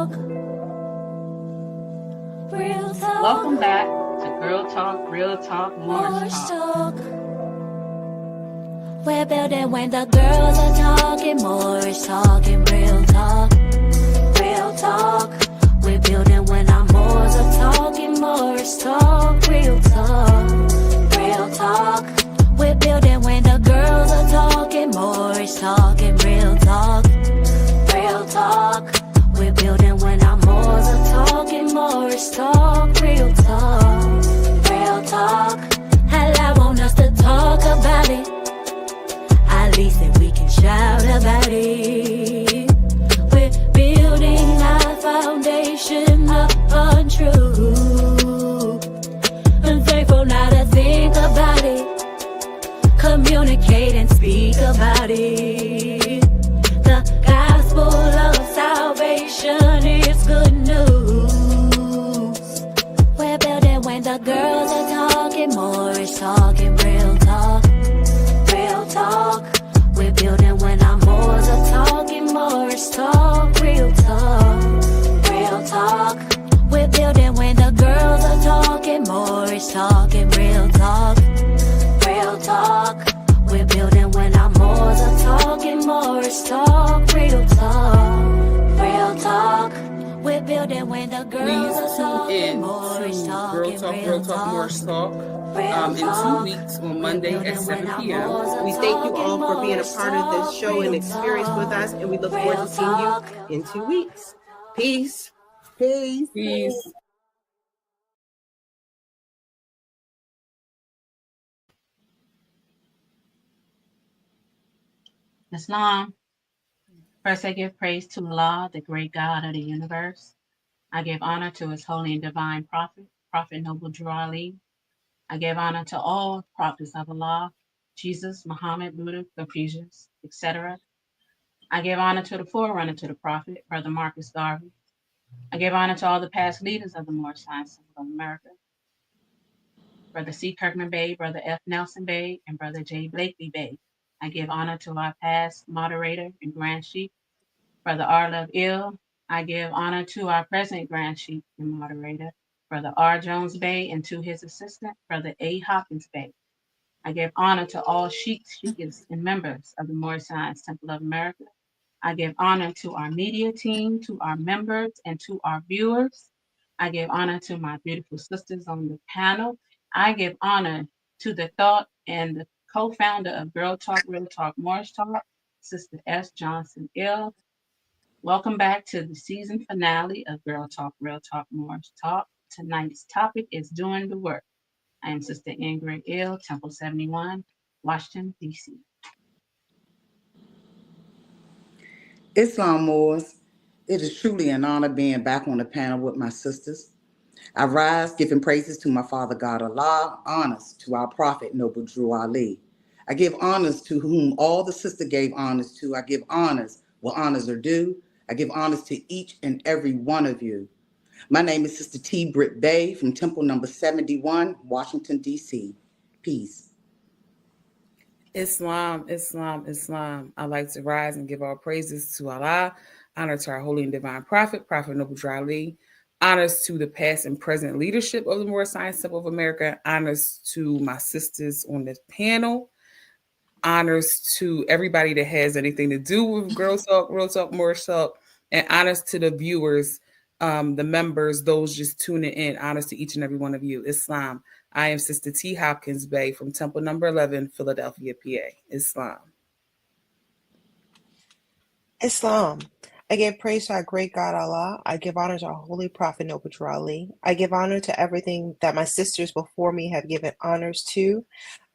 talk. Real talk. Welcome back to Girl Talk, Real Talk, Moorish Talk. We're building when the girls are talking, Moorish talking, real talk. Real talk. We're building when our Moors are talking, Moorish talk, real talk. Real talk. We're building when the girls are talking, Moorish talking, real talk. Real talk. We're building when our Moors are talking, Moorish talk, real talk. Real talk. Hell, I want us to talk about it. At least that we can shout about it. We're building our foundation upon truth. I'm thankful now to think about it. Communicate and speak about it. The gospel of salvation is good news. We're building when the girls are talking, Moorish talking, real talk. Real talk. We're building when our Moors are talking, Moorish talk, real talk. Real talk. We're building when the girls are talking, Moorish talking, real talk. Real talk. We're building when our Moors are talking, Moorish talk, real talk. Real talk. We're building when the girls are talking, Moorish talking, Real Talk, Moorish Talk. In 2 weeks on Monday at 7 p.m. We thank you all for being a part of this show and experience with us, and we look forward to seeing you in 2 weeks. Peace. Peace. Peace. Islam. First, I give praise to Allah, the great God of the universe. I give honor to his holy and divine prophet, Prophet Noble Drew Ali. I give honor to all prophets of Allah, Jesus, Muhammad, Buddha, Confucius, etc. I give honor to the forerunner to the prophet, Brother Marcus Garvey. I give honor to all the past leaders of the Moorish Science of America, Brother C. Kirkman Bey, Brother F. Nelson Bey, and Brother J. Blakely Bey. I give honor to our past moderator and Grand Chief, Brother R. Love Ill. I give honor to our present Grand Chief and moderator, Brother R. Jones Bey, and to his assistant, Brother A. Hopkins Bey. I give honor to all sheiks, sheikhs, and members of the Moorish Science Temple of America. I give honor to our media team, to our members, and to our viewers. I give honor to my beautiful sisters on the panel. I give honor to the thought and the co-founder of Girl Talk, Real Talk, Moorish Talk, Sister S. Johnson Ill. Welcome back to the season finale of Girl Talk, Real Talk, Moorish Talk. Tonight's topic is doing the work. I am Sister Ingrid Ill, Temple 71, Washington, D.C. Islam Moors, it is truly an honor being back on the panel with my sisters. I rise giving praises to my Father God Allah, honors to our Prophet Noble Drew Ali. I give honors to whom all the sister gave honors to. I give honors where honors are due. I give honors to each and every one of you. My name is Sister T. Britt Bay from Temple number 71, Washington, D.C. Peace. Islam, Islam, Islam. I like to rise and give all praises to Allah, honor to our holy and divine prophet, Prophet Noble Drew Ali, honors to the past and present leadership of the Moorish Science Temple of America, honors to my sisters on this panel, honors to everybody that has anything to do with Girl Talk, Real Talk, Moorish Talk, and honors to the viewers, the members, those just tuning in, honors to each and every one of you. Islam. I am Sister T. Hopkins Bey from Temple number 11, Philadelphia, PA. Islam. Islam. I give praise to our great God Allah. I give honor to our holy prophet Noble Drew Ali. I give honor to everything that my sisters before me have given honors to.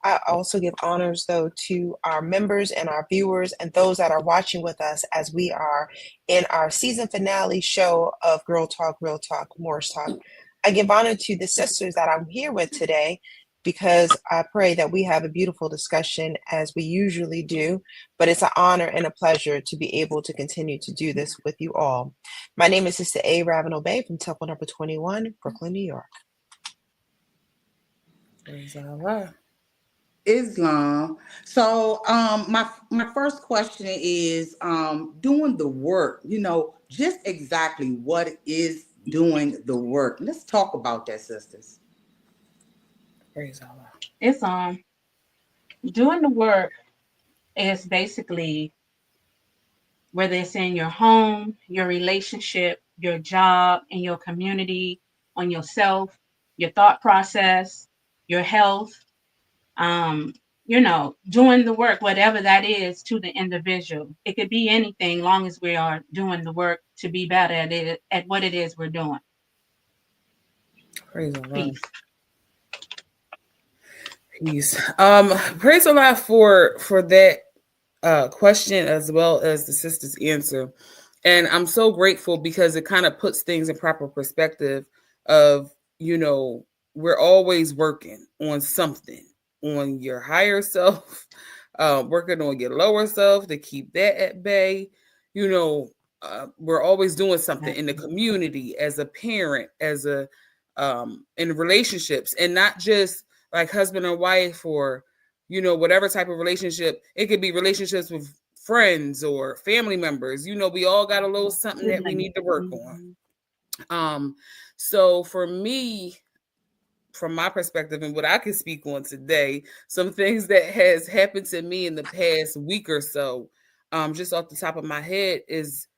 I also give honors, though, to our members and our viewers and those that are watching with us as we are in our season finale show of Girl Talk, Real Talk, Moorish Talk. I give honor to the sisters that I'm here with today because I pray that we have a beautiful discussion as we usually do, but it's an honor and a pleasure to be able to continue to do this with you all. My name is Sister A. Ravenel Bay from Temple number 21, Brooklyn, New York. Praise Allah. Islam. So my first question is doing the work, just exactly what is doing the work. Let's talk about that, sisters. Praise Allah. It's doing the work is basically whether it's in your home, your relationship, your job, in your community, on yourself, your thought process, your health, um, doing the work, whatever that is to the individual. It could be anything long as we are doing the work to be better at it, at what it is we're doing. Praise Allah. Peace. Peace. Praise Allah for that question as well as the sister's answer. And I'm so grateful because it kind of puts things in proper perspective of, we're always working on something, on your higher self, working on your lower self to keep that at bay. We're always doing something in the community, as a parent, as a in relationships, and not just like husband and wife, or whatever type of relationship. It could be relationships with friends or family members. We all got a little something that we need to work on. So for me, from my perspective and what I can speak on today, some things that has happened to me in the past week or so, just off the top of my head, is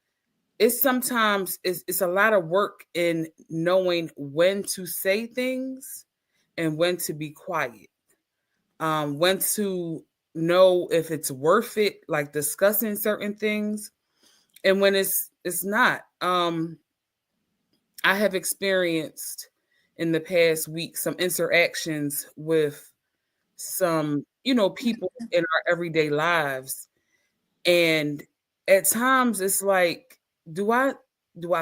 it's sometimes it's a lot of work in knowing when to say things and when to be quiet, when to know if it's worth it, like discussing certain things, and when it's not. I have experienced in the past week some interactions with some people in our everyday lives, and at times it's like, do I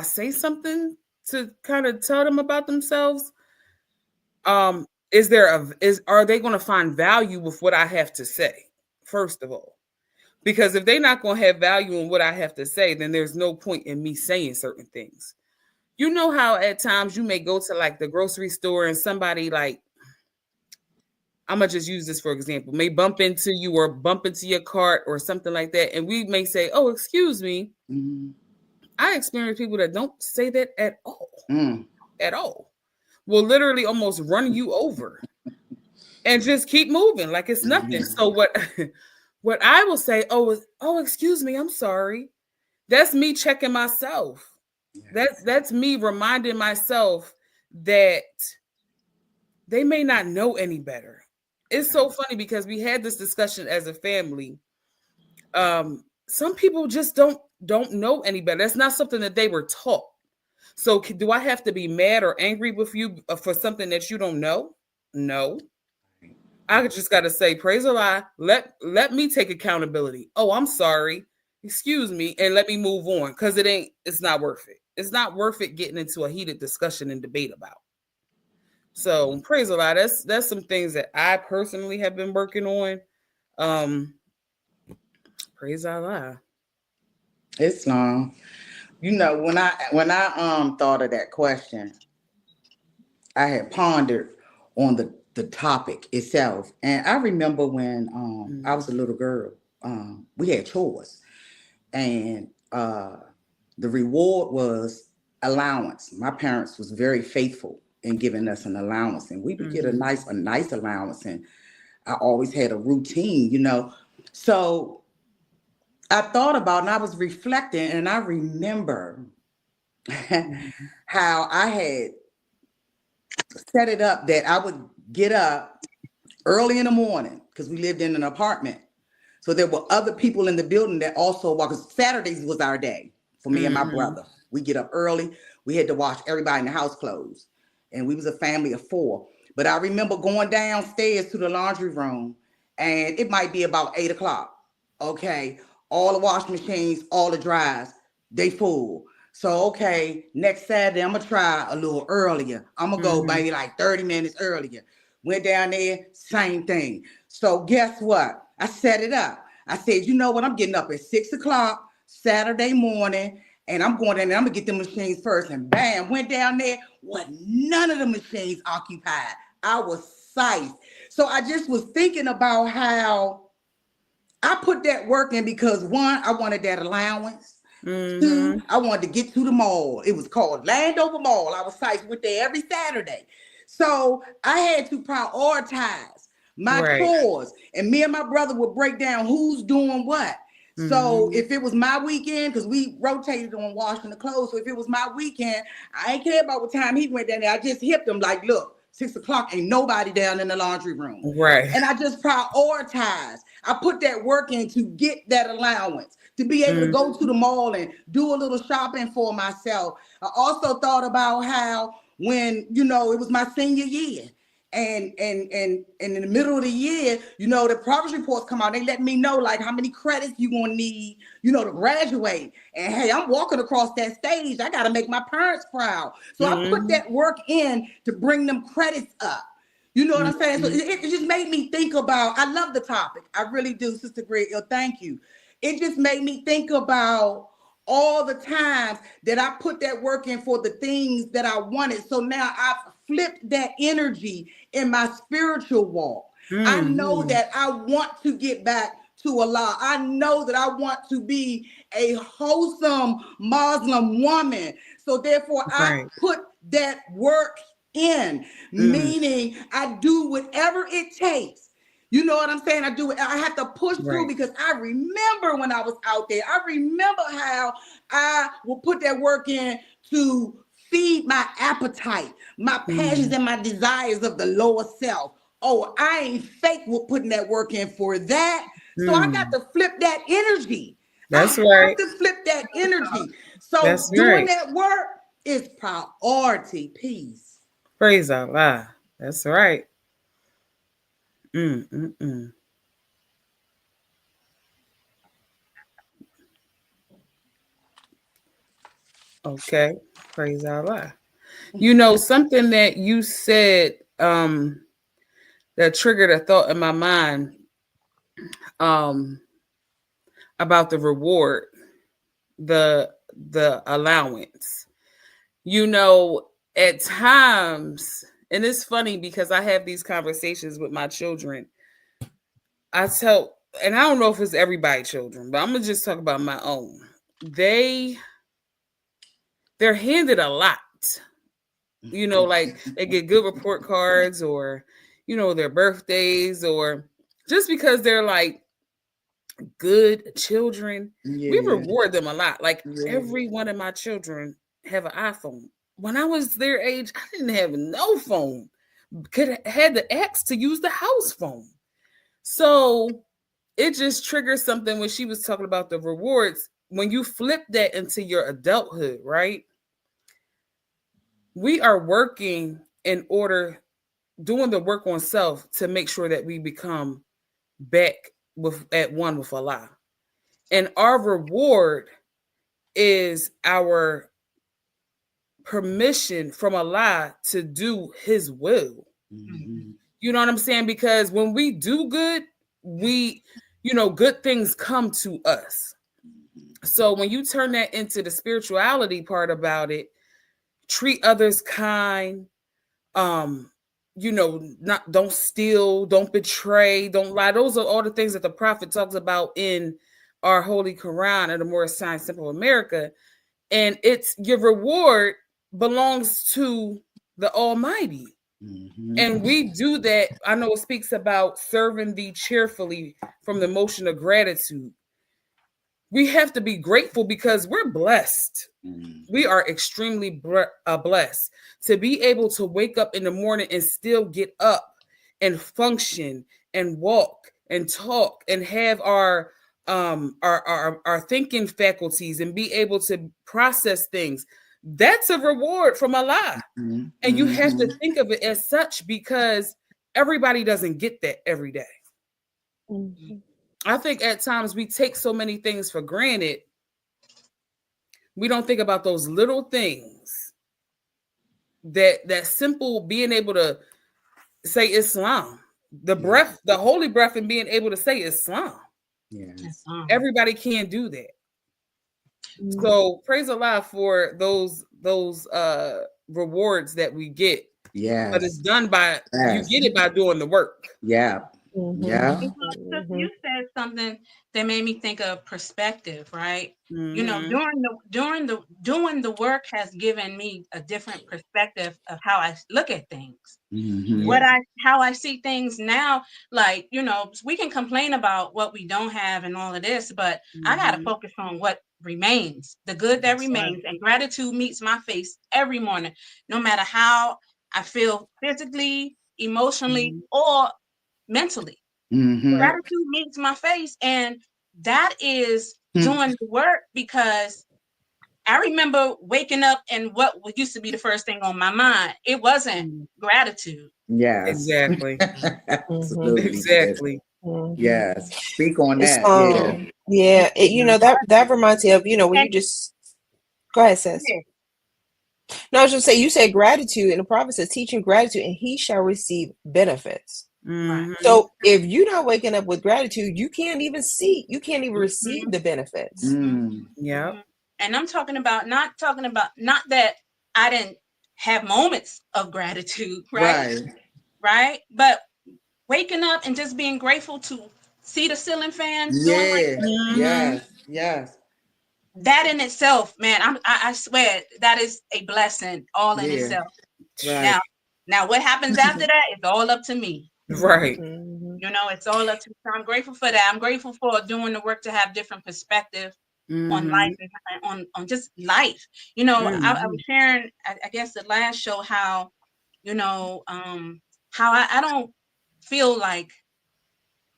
say something to kind of tell them about themselves? Are they going to find value with what I have to say, first of all? Because if they're not going to have value in what I have to say, then there's no point in me saying certain things. You know how at times you may go to like the grocery store and somebody, like, I'm going to just use this for example, may bump into you or bump into your cart or something like that. And we may say, oh, excuse me. Mm-hmm. I experience people that don't say that at all. At all. Will literally almost run you over and just keep moving like it's nothing. So what I will say, oh, excuse me, I'm sorry. That's me checking myself. That's me reminding myself that they may not know any better. It's so funny because we had this discussion as a family. Some people just don't know any better. That's not something that they were taught. So do I have to be mad or angry with you for something that you don't know? No. I just got to say, praise Allah. Let me take accountability. Oh, I'm sorry. Excuse me. And let me move on. Because it's not worth it. It's not worth it getting into a heated discussion and debate about. So praise Allah. That's some things that I personally have been working on. Praise Allah. Islam. When I thought of that question, I had pondered on the topic itself. And I remember when I was a little girl, we had chores, and the reward was allowance. My parents was very faithful in giving us an allowance, and we would get a nice allowance. And I always had a routine, So I thought about, and I was reflecting, and I remember how I had set it up that I would get up early in the morning because we lived in an apartment. So there were other people in the building that also walked, because Saturdays was our day for me and my brother. We get up early. We had to watch everybody in the house close. And we was a family of 4. But I remember going downstairs to the laundry room, and it might be about 8 o'clock. Okay. All the washing machines, all the dryers, they full. So, okay, next Saturday, I'm going to try a little earlier. I'm going to go maybe like 30 minutes earlier. Went down there, same thing. So guess what? I set it up. I said, you know what? I'm getting up at 6 o'clock Saturday morning, and I'm going in there. I'm going to get the machines first. And bam, went down there. None of the machines occupied. I was psyched. So I just was thinking about how I put that work in because one, I wanted that allowance. Two, I wanted to get to the mall. It was called Landover Mall. I was went there every Saturday. So I had to prioritize my chores. And me and my brother would break down who's doing what. So if it was my weekend, because we rotated on washing the clothes. So if it was my weekend, I ain't care about what time he went down there. I just hipped him like, look, 6 o'clock, ain't nobody down in the laundry room. Right. And I just prioritized. I put that work in to get that allowance, to be able to go to the mall and do a little shopping for myself. I also thought about how when, you know, it was my senior year. And in the middle of the year, you know, the progress reports come out. They let me know like how many credits you gonna need, you know, to graduate. And hey, I'm walking across that stage. I gotta make my parents proud. So I put that work in to bring them credits up. You know what I'm saying? So it just made me think about, I love the topic. I really do, Sister Greg. Thank you. It just made me think about all the times that I put that work in for the things that I wanted. So now I've flipped that energy in my spiritual walk. I know that I want to get back to Allah. I know that I want to be a wholesome Muslim woman. So therefore, I put that work in, meaning I do whatever it takes. You know what I'm saying? I do it. I have to push through because I remember when I was out there. I remember how I will put that work in to feed my appetite, my passions and my desires of the lower self. Oh, I ain't fake with putting that work in for that. So I got to flip that energy. That's I right. have to flip that energy. So doing that work is priority. Peace. Praise Allah. That's right. Okay. Praise Allah. You know, something that you said that triggered a thought in my mind about the reward, the allowance. You know, at times, and it's funny because I have these conversations with my children. I tell, and I don't know if it's everybody's children, but I'm gonna just talk about my own. They're handed a lot. You know, like they get good report cards or, you know, their birthdays, or just because they're like good children, we reward them a lot. Like every one of my children have an iPhone. When I was their age, I didn't have no phone. Had to ask to use the house phone. So it just triggers something when she was talking about the rewards. When you flip that into your adulthood, right? We are working in order, doing the work on self to make sure that we become back at one with Allah. And our reward is our permission from Allah to do his will. You know what I'm saying? Because when we do good, good things come to us. So when you turn that into the spirituality part about it, treat others kind, don't steal, don't betray, don't lie. Those are all the things that the Prophet talks about in our Holy Quran and the Moorish Science Simple America. And it's your reward belongs to the Almighty. And we do that. I know it speaks about serving thee cheerfully from the motion of gratitude. We have to be grateful because we're blessed. We are extremely blessed to be able to wake up in the morning and still get up and function and walk and talk and have our thinking faculties and be able to process things. That's a reward from Allah. And you have to think of it as such because everybody doesn't get that every day. I think at times we take so many things for granted. We don't think about those little things, that simple being able to say Islam, the breath, the holy breath, and being able to say Islam. Yes. Everybody can't do that. So praise Allah for those rewards that we get, Yes. But it's done by, Yes. you get it by doing the work. Yeah. Mhm. Yeah. You know, Sister, you said something that made me think of perspective, right? You know, doing the work has given me a different perspective of how I look at things. Mhm. How I see things now, like, you know, we can complain about what we don't have and all of this, but I gotta focus on what remains, the good that remains, and gratitude meets my face every morning, no matter how I feel physically, emotionally, or mentally. Mhm. Gratitude meets my face, and that is doing the work, because I remember waking up and what used to be the first thing on my mind, it wasn't gratitude. Yes. Exactly. Absolutely. Exactly. Yes. Speak on It's that. Yeah. yeah, you know, that reminds me of, you know, when you And just go ahead, sis. yeah, No, I was just say you said gratitude, and the prophet says, teaching gratitude, and he shall receive benefits. right. So if you're not waking up with gratitude, you can't even receive the benefits. Yeah. And I'm talking about not that I didn't have moments of gratitude, right? Right. Right? But waking up and just being grateful to see the ceiling fan doing like Yeah. Yes. Yes. that in itself, man, I swear that is a blessing all in Yeah. itself. Right. Now what happens after that is all up to me. Right. Mhm. You know, it's all up to me. So I'm grateful for that. I'm grateful for doing the work to have different perspective on life and on just life. You know, I was sharing, I guess the last show, how, you know, how I don't feel like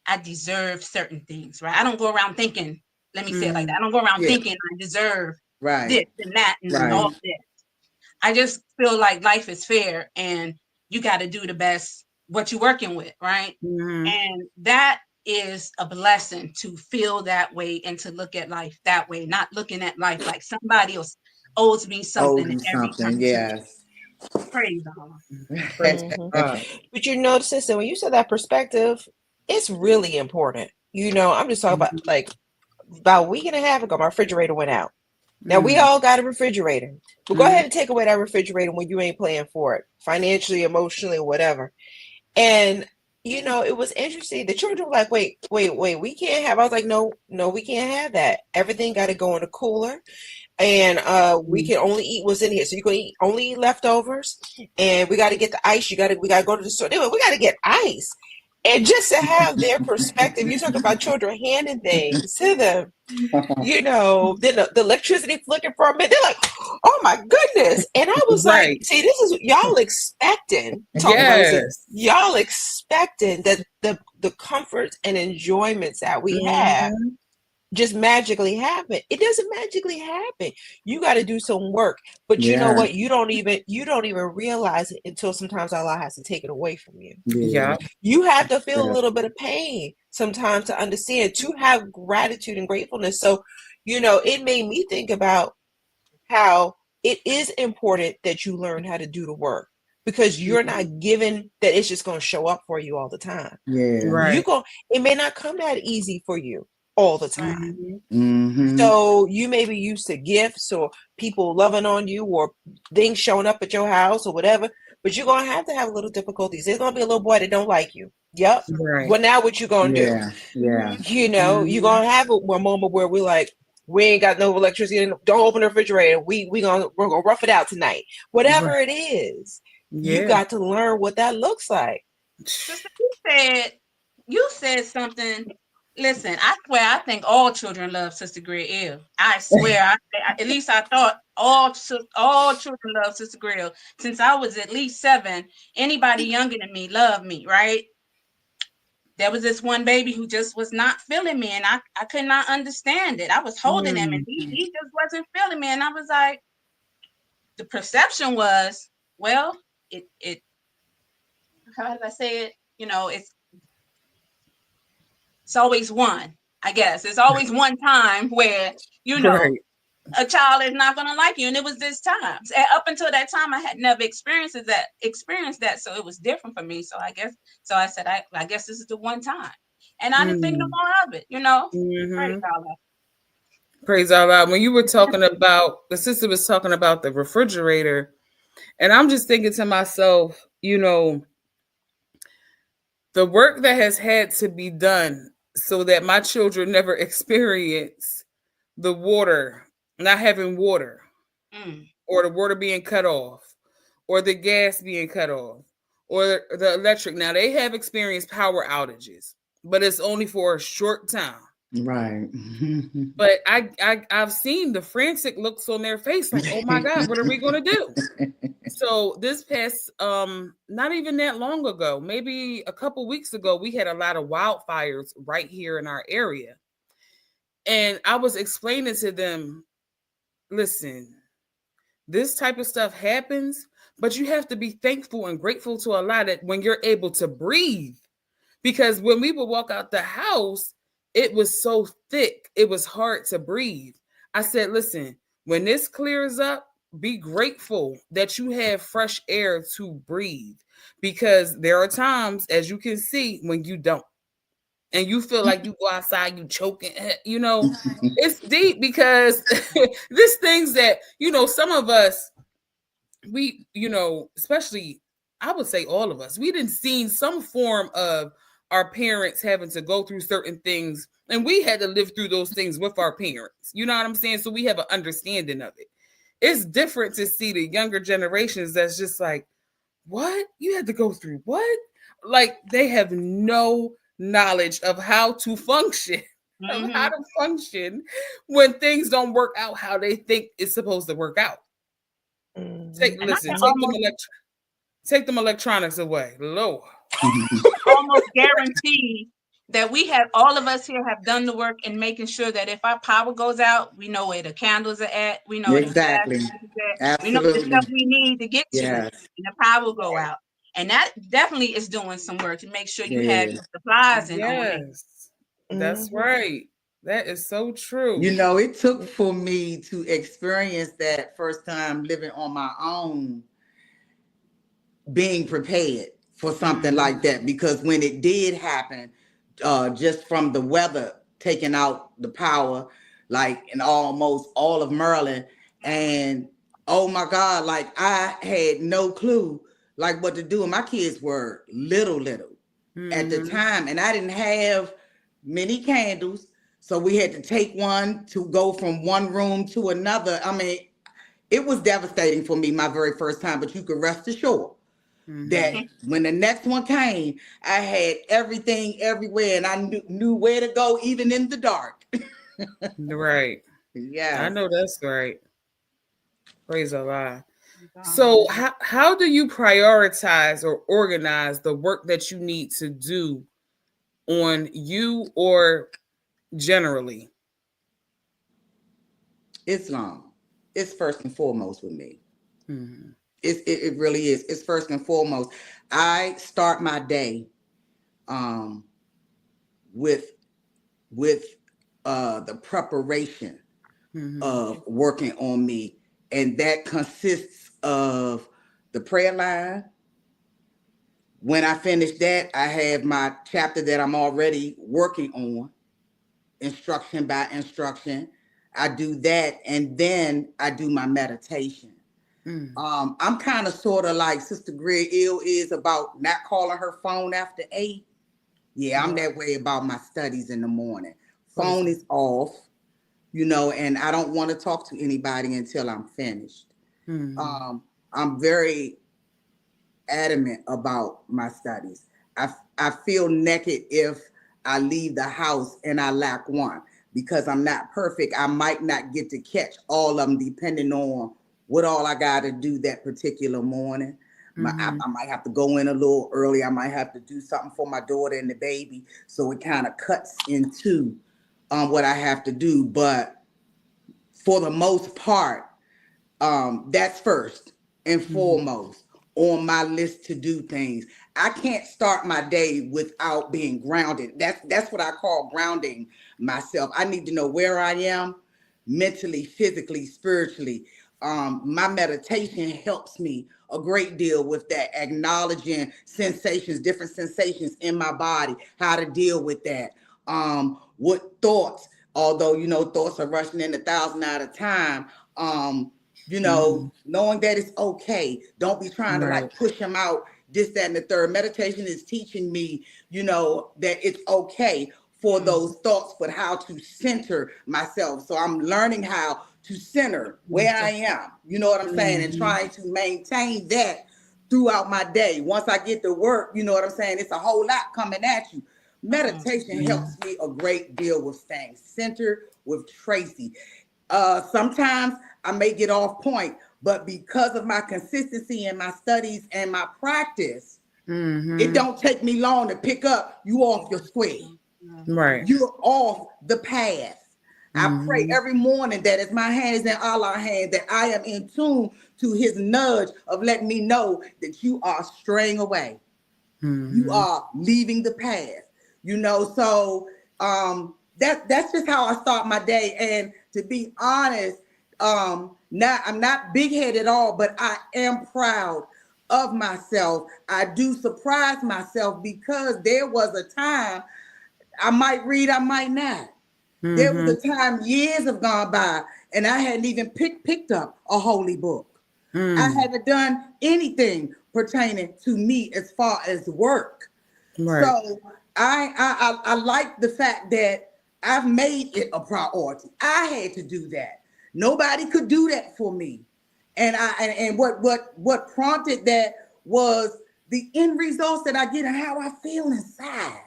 I deserve certain things, right? I don't go around thinking, let me say it like that. I don't go around Yeah. thinking I deserve Right. this and that and all Right. this. I just feel like life is fair and you got to do the best what you're working with, right? And that is a blessing to feel that way and to look at life that way, not looking at life like somebody else owes me Owe something you every something. time. Yes. Praise God. Praise God. But you know, sister, when you said that perspective, it's really important. You know, I'm just talking about like about a week and a half ago, my refrigerator went out. Now we all got a refrigerator, but go ahead and take away that refrigerator when you ain't paying for it, financially, emotionally, whatever. And you know, it was interesting. The children were like, wait, we can't have. I was like, no, we can't have that. Everything got to go in the cooler, and we can only eat what's in here. So you can only eat leftovers, and we got to get the ice. We got to go to the store. Anyway, we got to get ice. And just to have their perspective, you talk about children handing things to them, you know, then the electricity flicking for a minute. They're like, oh my goodness. And I was like, Right. see, this is y'all expecting, talking about this, Yes. y'all expecting that the comforts and enjoyments that we have just magically happen. It doesn't magically happen. You got to do some work. But you know Yeah. what? You don't even realize it until sometimes Allah has to take it away from you. Yeah. You have to feel a Yeah. little bit of pain sometimes to understand, to have gratitude and gratefulness. So, you know, it made me think about how it is important that you learn how to do the work, because you're not given that it's just going to show up for you all the time. Yeah. Right. It may not come that easy for you all the time. Mm-hmm. So you may be used to gifts or people loving on you or things showing up at your house or whatever, but you're going to have little difficulties. There's going to be a little boy that don't like you. Yep. Right. Well, now what you going to do? Yeah. Yeah. You know, you're going to have a moment where we're like, we ain't got no electricity. Don't open the refrigerator. We're going to rough it out tonight. Whatever it is, you Yeah. got to learn what that looks like. Sister, you said something. Listen, I swear, I think all children love Sister Grill. I swear, at least I thought all children love Sister Grill. Since I was at least 7, anybody younger than me loved me, right? There was this one baby who just was not feeling me, and I could not understand it. I was holding him, and he just wasn't feeling me, and I was like, the perception was, well, it how did I say it? You know, it's always one. I guess it's always one time where, you know, Right. a child is not going to like you, and it was this time. And up until that time, I had never experienced that, so it was different for me. So I said, I guess this is the one time, and I didn't think no more of it. You know, praise Allah. Praise Allah. When you were talking about, the sister was talking about the refrigerator, and I'm just thinking to myself, you know, the work that has had to be done so that my children never experience the water, not having water, or the water being cut off, or the gas being cut off, or the electric. Now they have experienced power outages, but it's only for a short time. Right. But I've seen the frantic looks on their face, like, oh my God, what are we gonna do? So this past not even that long ago, maybe a couple weeks ago, we had a lot of wildfires right here in our area. And I was explaining to them, listen, this type of stuff happens, but you have to be thankful and grateful to Allah that when you're able to breathe. Because when we would walk out the house, it was so thick, it was hard to breathe. I said, listen, when this clears up, be grateful that you have fresh air to breathe. Because there are times, as you can see, when you don't. And you feel like you go outside, you choking, you know, it's deep because there's things that, you know, some of us, we, you know, especially, I would say all of us, we didn't seen some form of our parents having to go through certain things, and we had to live through those things with our parents. You know what I'm saying? So we have an understanding of it. It's different to see the younger generations that's just like, what? You had to go through what? Like they have no knowledge of how to function, of how to function when things don't work out how they think it's supposed to work out. Listen, take them electronics away. Lord. Almost guarantee that all of us here have done the work in making sure that if our power goes out, we know where the candles are at, we know where the Exactly. gas is at, Absolutely. we know the stuff we need to get to Yes. it, and the power go out. And that definitely is doing some work to make sure you have Yes. your supplies and on it. Yes, that's right. That is so true. You know, it took for me to experience that first time living on my own, being prepared for something like that, because when it did happen, just from the weather taking out the power, like in almost all of Maryland, and oh my God, like I had no clue like what to do. And my kids were little at the time, and I didn't have many candles, so we had to take one to go from one room to another. I mean, it was devastating for me my very first time, but you could rest assured that when the next one came, I had everything everywhere, and I knew where to go, even in the dark. Right. Yeah, I know that's right. Praise Allah. So how do you prioritize or organize the work that you need to do on you or generally? Islam. It's first and foremost with me. It really is. It's first and foremost. I start my day with the preparation of working on me, and that consists of the prayer line. When I finish that, I have my chapter that I'm already working on, instruction by instruction. I do that, and then I do my meditation. I'm kind of sort of like Sister Greg Ill is about not calling her phone after 8. Yeah, I'm that way about my studies in the morning. Phone is off, you know, and I don't want to talk to anybody until I'm finished. I'm very adamant about my studies. I feel naked if I leave the house and I lack one, because I'm not perfect. I might not get to catch all of them depending on what all I got to do that particular morning. I might have to go in a little early. I might have to do something for my daughter and the baby. So it kind of cuts into what I have to do. But for the most part, that's first and foremost on my list to do things. I can't start my day without being grounded. That's what I call grounding myself. I need to know where I am mentally, physically, spiritually. My meditation helps me a great deal with that, acknowledging sensations, different sensations in my body, how to deal with that. What thoughts, although, you know, thoughts are rushing in 1,000 at a time, you know, knowing that it's okay. Don't be trying to like push them out this, that, and the third. Meditation is teaching me, that it's okay for those thoughts, but how to center myself. So I'm learning how to center where I am, you know what I'm saying, and trying to maintain that throughout my day. Once I get to work, you know what I'm saying, it's a whole lot coming at you. Meditation helps me a great deal with staying centered with Tracy. Sometimes I may get off point, but because of my consistency in my studies and my practice, it don't take me long to pick up you off your square. Right. You're off the path. I pray every morning that as my hand is in Allah's hand, that I am in tune to his nudge of letting me know that you are straying away. You are leaving the path. So that's just how I start my day. And to be honest, I'm not big-headed at all, but I am proud of myself. I do surprise myself because there was a time I might read, I might not. There was a time, years have gone by, and I hadn't even picked up a holy book. I haven't done anything pertaining to me as far as work. Right. So I like the fact that I've made it a priority. I had to do that. Nobody could do that for me. And what prompted that was the end results that I get and how I feel inside.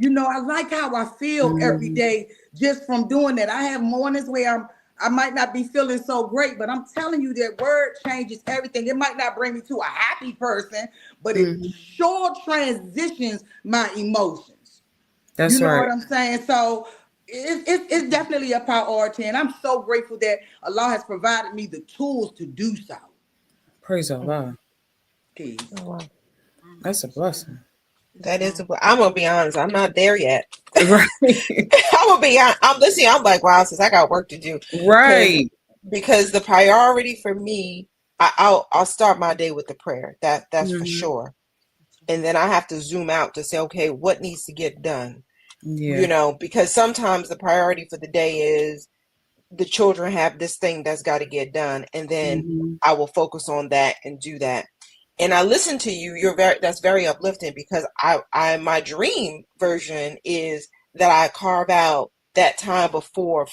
I like how I feel every day just from doing that. I have mornings where I might not be feeling so great, but I'm telling you that word changes everything. It might not bring me to a happy person, but it sure transitions my emotions. That's right. What I'm saying? So it's definitely a priority, and I'm so grateful that Allah has provided me the tools to do so. Praise Allah. Peace. Oh, wow. That's a blessing. That is, I'm gonna be honest. I'm not there yet. Right. I'm gonna be honest. I'm listening. I'm like, wow, since I got work to do. Right. Because the priority for me, I'll start my day with the prayer. That's for sure. And then I have to zoom out to say, okay, what needs to get done? Yeah. Because sometimes the priority for the day is the children have this thing that's got to get done, and then I will focus on that and do that. And I listen to you. That's very uplifting, because I my dream version is that I carve out that time before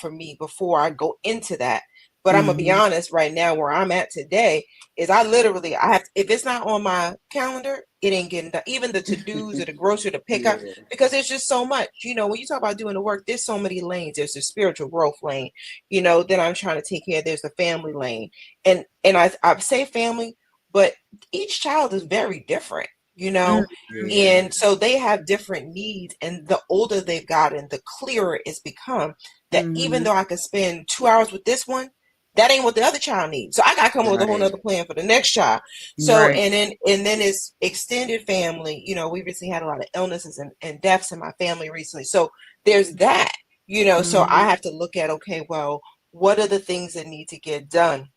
I go into that. But I'm gonna be honest, right now where I'm at today is I have, if it's not on my calendar, it ain't getting done. Even the to-dos or the grocery to pick up, because there's just so much. When you talk about doing the work, there's so many lanes. There's the spiritual growth lane, then I'm trying to take care of. There's the family lane. And I say family, but each child is very different, and so they have different needs. And the older they've gotten, the clearer it's become that even though I could spend 2 hours with this one, that ain't what the other child needs. So I got to come up with a whole nother plan for the next child. So, and then it's extended family. We recently had a lot of illnesses and deaths in my family recently. So there's that, so I have to look at, okay, well, what are the things that need to get done?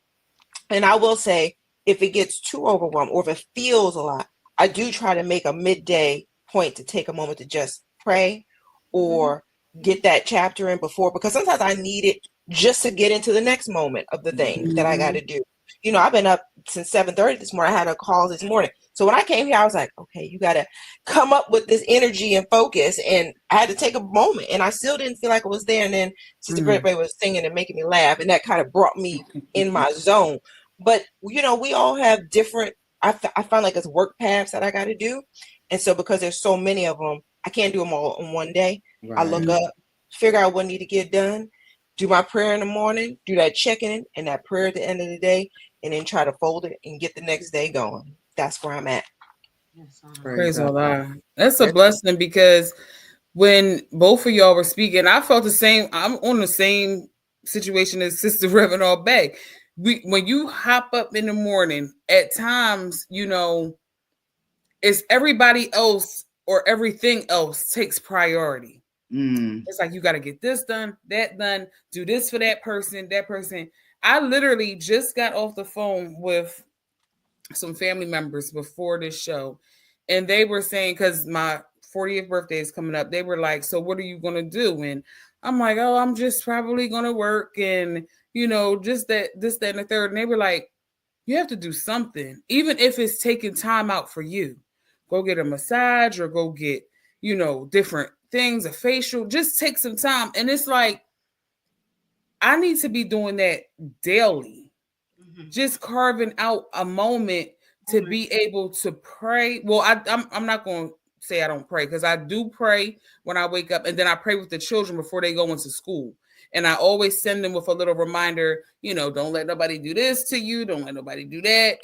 And I will say, if it gets too overwhelmed or if it feels a lot, I do try to make a midday point to take a moment to just pray or get that chapter in before, because sometimes I need it just to get into the next moment of the thing that I got to do. I've been up since 7:30 this morning. I had a call this morning. So when I came here, I was like, okay, you got to come up with this energy and focus. And I had to take a moment, and I still didn't feel like it was there. And then Sister Great Bay was singing and making me laugh, and that kind of brought me in my zone. But, we all have different, I find like it's work paths that I got to do. And so because there's so many of them, I can't do them all in one day. Right. I look up, figure out what need to get done, do my prayer in the morning, do that check-in and that prayer at the end of the day, and then try to fold it and get the next day going. That's where I'm at. Praise Allah. That's a blessing, because when both of y'all were speaking, I felt the same. I'm on the same situation as Sister Reverend All Bay. When you hop up in the morning, at times, it's everybody else or everything else takes priority. It's like, you got to get this done, that done, do this for that person, that person. I literally just got off the phone with some family members before this show, and they were saying, because my 40th birthday is coming up, they were like, so what are you going to do? And I'm like, oh, I'm just probably going to work and, just that, this, that, and the third. And they were like, You have to do something, even if it's taking time out for you. Go get a massage or go get, different things, a facial. Just take some time. And it's like, I need to be doing that daily. Mhm. Just carving out a moment to be able to pray. Well, I'm not going to say I don't pray, because I do pray when I wake up, and then I pray with the children before they go into school. And I always send them with a little reminder, don't let nobody do this to you. Don't let nobody do that.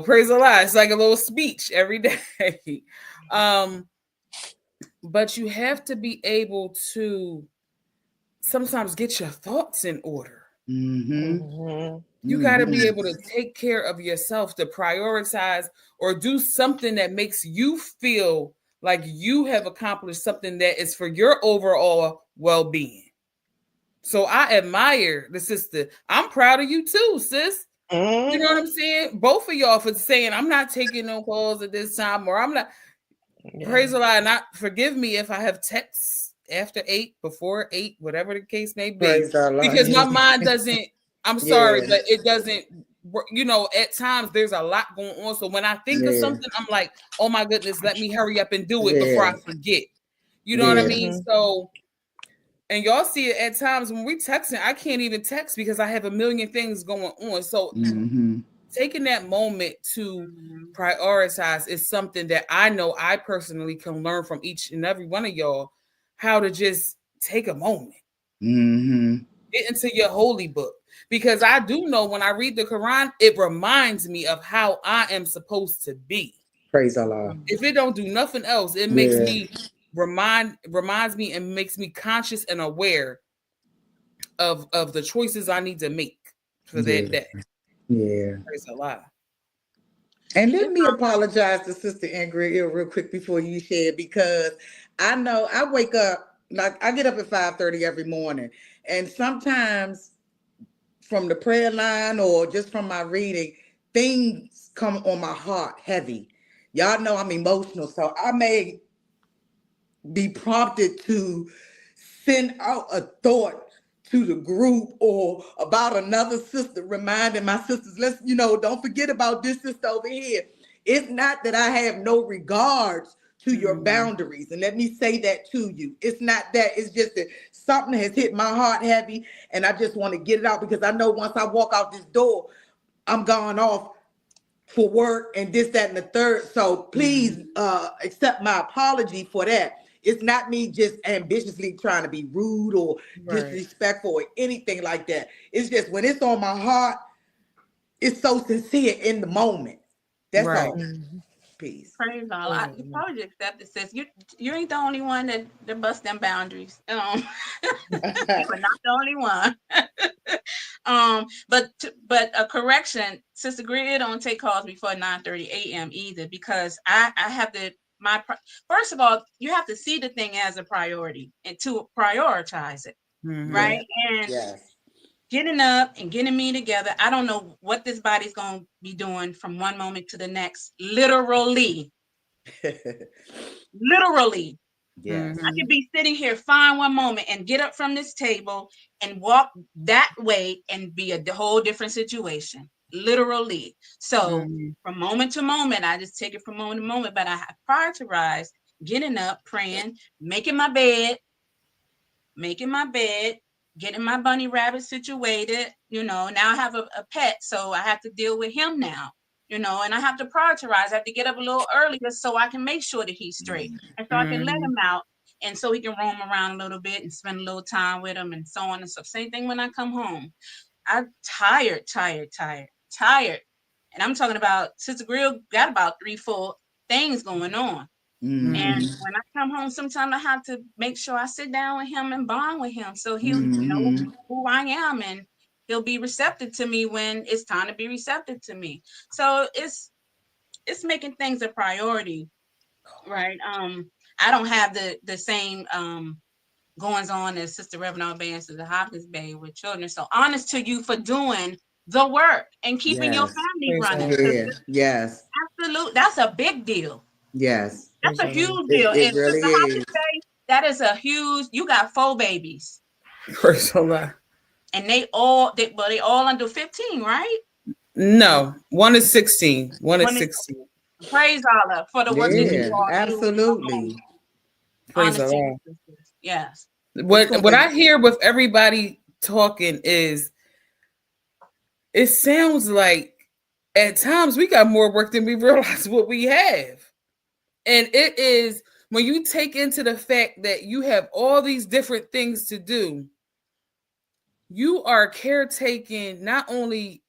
Praise the Lord. It's like a little speech every day. But you have to be able to sometimes get your thoughts in order. You got to be able to take care of yourself, to prioritize or do something that makes you feel like you have accomplished something that is for your overall well-being. So I admire the sister. I'm proud of you too, sis. You know what I'm saying? Both of y'all for saying, I'm not taking no calls at this time, or I'm not. Yeah. Praise the Lord. Not forgive me if I have texts after 8, before 8, whatever the case may be. Praise the Lord. Because my mind doesn't, I'm sorry, but it doesn't, at times there's a lot going on. So when I think of something, I'm like, oh my goodness, let me hurry up and do it before I forget. You know what I mean? So, and y'all see it at times when we texting, I can't even text because I have a million things going on. So taking that moment to prioritize is something that I know I personally can learn from each and every one of y'all, how to just take a moment. Get into your holy book. Because I do know when I read the Quran, it reminds me of how I am supposed to be. Praise Allah. If it don't do nothing else, it makes me reminds me and makes me conscious and aware of the choices I need to make for that day. Yeah. Praise Allah. And let me apologize to Sister Ingrid real quick before you share, because I know I wake up, like I get up at 5:30 every morning, and sometimes from the prayer line or just from my reading, things come on my heart heavy. Y'all know I'm emotional, so I may be prompted to send out a thought to the group or about another sister, reminding my sisters, let's, don't forget about this sister over here. It's not that I have no regards to your boundaries. And let me say that to you. It's not that. It's just that something has hit my heart heavy, and I just want to get it out, because I know once I walk out this door, I'm gone off for work and this, that, and the third. So please accept my apology for that. It's not me just ambitiously trying to be rude or disrespectful or anything like that. It's just when it's on my heart, it's so sincere in the moment. That's all. Peace. Praise Allah. You probably accept it, sis. You ain't the only one that bust them boundaries. You're not the only one. But a correction, Sister Greer don't take calls before 9:30 a.m. either, because I have to. First of all, you have to see the thing as a priority and to prioritize it, right? And getting up and getting me together. I don't know what this body's going to be doing from one moment to the next. Literally. Literally. Yes. I could be sitting here fine one moment and get up from this table and walk that way and be a whole different situation. Literally. So from moment to moment, I just take it from moment to moment, but I have prioritized getting up, praying, making my bed, getting my bunny rabbit situated. Now I have a pet, so I have to deal with him now, and I have to prioritize. I have to get up a little earlier so I can make sure that he's straight, and so I can let him out, and so he can roam around a little bit and spend a little time with him, and so on and so. Same thing when I come home. I'm tired. And I'm talking about Sister Grill got about 3-4 things going on. And when I come home, sometimes I have to make sure I sit down with him and bond with him, so he'll know who I am, and he'll be receptive to me when it's time to be receptive to me. So it's making things a priority, right? I don't have the same goings on as Sister Reverend Bay and Sister Hopkins Bay with children. So honest to you for doing the work and keeping your family running. Yes. Absolutely. That's a big deal. Yes. That's a huge deal. It and really Sister Hopkins Bay, that is a huge, you got 4 babies. Praise Allah. And they all under 15, right? No, one is 16. One is One is 16. praise Allah for the work that you Yeah, all do. absolutely. Praise Honesty, Allah. sisters. Yes. What I hear with everybody talking is, it sounds like at times we got more work than we realize what we have. And it is when you take into the fact that you have all these different things to do, you are caretaking not only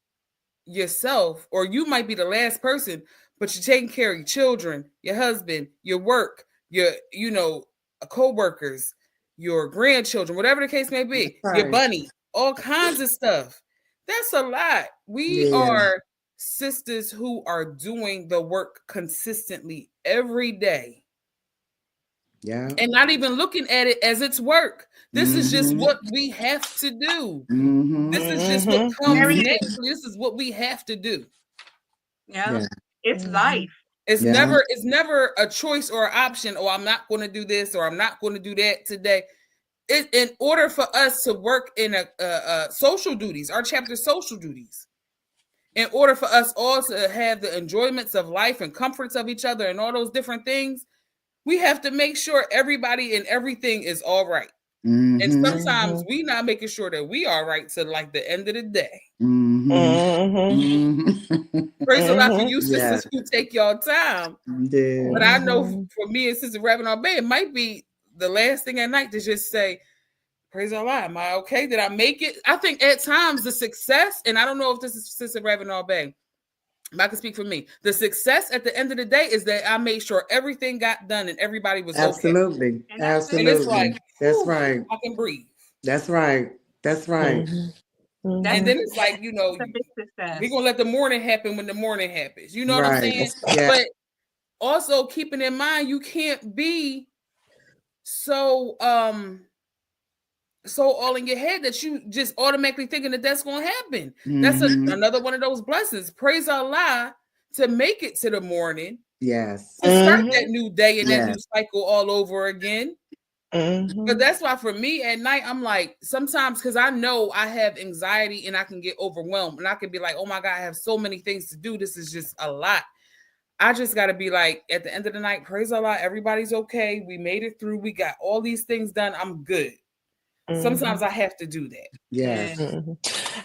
yourself, or you might be the last person, but you're taking care of your children, your husband, your work, your co-workers, your grandchildren, whatever the case may be, Right. your bunny, all kinds of stuff. That's a lot. We Yeah. are sisters who are doing the work consistently every day. Yeah. And not even looking at it as it's work. This is just what we have to do. This is just what comes naturally. This is what we have to do. Yeah. It's life. It's never a choice or an option. Oh, I'm not going to do this, or I'm not going to do that today. In order for us to work in a social duties, our chapter social duties, in order for us all to have the enjoyments of life and comforts of each other and all those different things, we have to make sure everybody and everything is all right. And sometimes we not making sure that we are right till like the end of the day. Praise Allah for you sisters who take your time. Yeah. But I know for me and Sister Reverend Bay, it might be the last thing at night to just say, praise Allah, am I okay? Did I make it? I think at times the success, and I don't know if this is Sister Reverend Bay, but I can speak for me. The success at the end of the day is that I made sure everything got done and everybody was absolutely. Okay. Absolutely. And it's like, that's right. I can breathe. That's right. That's right. And then it's like, we're going to let the morning happen when the morning happens. You know what I'm saying? Yeah. But also keeping in mind, you can't be so all in your head that you just automatically thinking that that's going to happen. That's another one of those blessings. Praise Allah to make it to the morning. Yes. To start that new day and that new cycle all over again. But that's why for me at night, I'm like, sometimes because I know I have anxiety and I can get overwhelmed and I can be like, oh my God, I have so many things to do. This is just a lot. I just got to be like, at the end of the night, praise Allah, everybody's okay. We made it through. We got all these things done. I'm good. Sometimes I have to do that. Yes.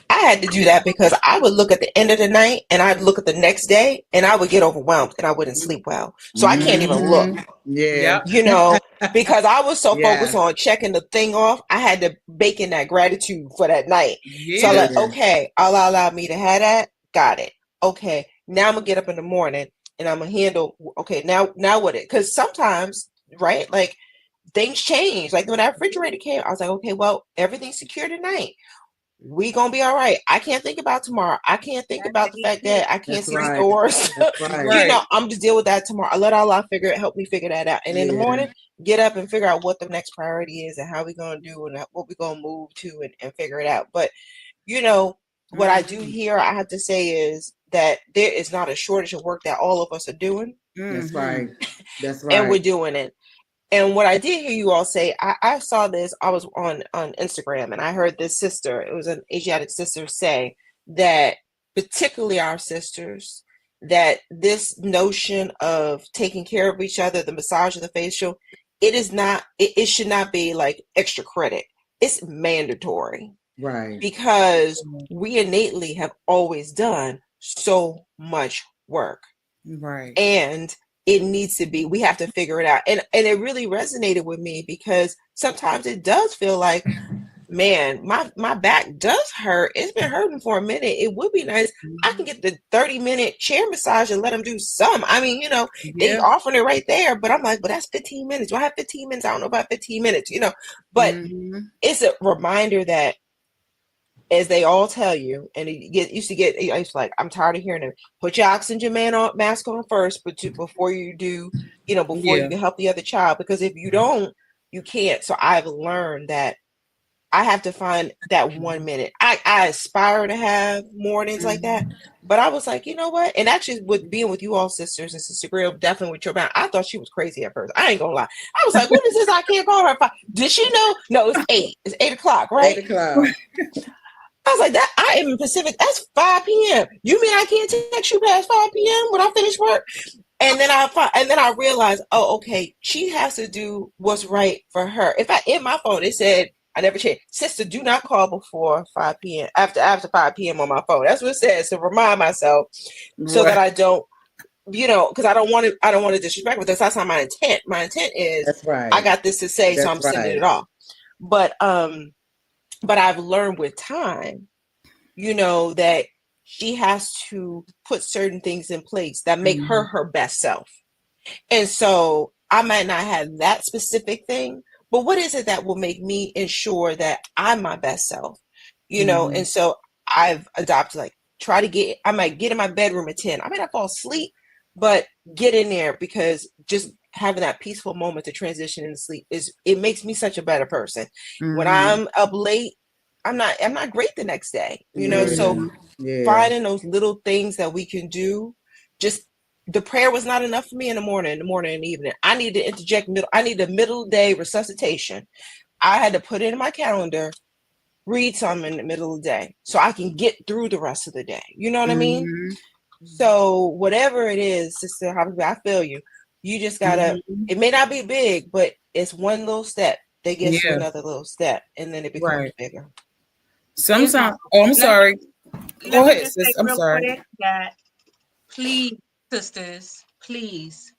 I had to do that because I would look at the end of the night and I'd look at the next day and I would get overwhelmed and I wouldn't sleep well. So I can't even look. Yeah. Because I was so focused on checking the thing off, I had to bake in that gratitude for that night. So I'm like, okay, Allah allowed me to have that. Got it. Okay. Now I'm gonna get up in the morning and I'm gonna handle, okay, now what it, because sometimes, right, like things change. Like when that refrigerator came, I was like, okay, well, everything's secure tonight. We gonna be all right. I can't think about tomorrow. I can't think about the fact that I can't see the stores. I'm just deal with that tomorrow. I let Allah help me figure that out. And in the morning, get up and figure out what the next priority is and how we're gonna do and what we're gonna move to and figure it out. But what I do here, I have to say is that there is not a shortage of work that all of us are doing. That's right. That's right. And we're doing it. And what I did hear you all say, I saw this, I was on Instagram and I heard this sister, it was an Asiatic sister, say that particularly our sisters, that this notion of taking care of each other, the massage of the facial, it should not be like extra credit. It's mandatory. Right. Because we innately have always done so much work. Right. And it needs to be, we have to figure it out. And it really resonated with me because sometimes it does feel like, man, my back does hurt. It's been hurting for a minute. It would be nice. I can get the 30-minute chair massage and let them do some. I mean, they offering it right there, but I'm like, but that's 15 minutes. Do I have 15 minutes? I don't know about 15 minutes, but it's a reminder that, as they all tell you, and I used to like, I'm tired of hearing it. Put your oxygen mask on first, but before you do, before you can help the other child, because if you don't, you can't. So I've learned that I have to find that 1 minute. I aspire to have mornings like that, but I was like, you know what? And actually, with being with you all sisters and Sister Grill, definitely with your band, I thought she was crazy at first. I ain't gonna lie. I was like, what is this? I can't call her 5. Did she know? No, it's 8. It's 8 o'clock, right? 8 o'clock. I was like, that I am in Pacific. That's 5 p.m. You mean I can't text you past 5 p.m. when I finish work? And then I realized, oh, okay, she has to do what's right for her. If I in my phone, it said I never changed. Sister, do not call before 5 p.m. After 5 p.m. on my phone. That's what it says to remind myself so that Right. I don't, because I don't want to disrespect, but that's not my intent. My intent is That's I right. got this to say, so That's I'm sending it right. off. But I've learned with time, that she has to put certain things in place that make Mhm. her best self. And so I might not have that specific thing, but what is it that will make me ensure that I'm my best self? Mhm. And so I've adopted, like, I might get in my bedroom at 10. I may not fall asleep, but get in there, because just having that peaceful moment to transition into sleep it makes me such a better person. When Mhm. I'm up late, I'm not great the next day, so Mhm. Yeah. Yeah. finding those little things that we can do. Just the prayer was not enough for me in the morning and evening. I need to interject I need the middle day resuscitation. I had to put it in my calendar, read some in the middle of the day so I can get through the rest of the day. You know what I mean? Mhm. So whatever it is, Sister Hobby, I feel you. You just gotta, Mhm. it may not be big, but it's one little step that gets to Yeah. another little step, and then it becomes Right. bigger. Here's my Sometimes. Oh, I'm let me sorry. let Go me ahead, just say sis. I'm real sorry. quick that please, sisters, please,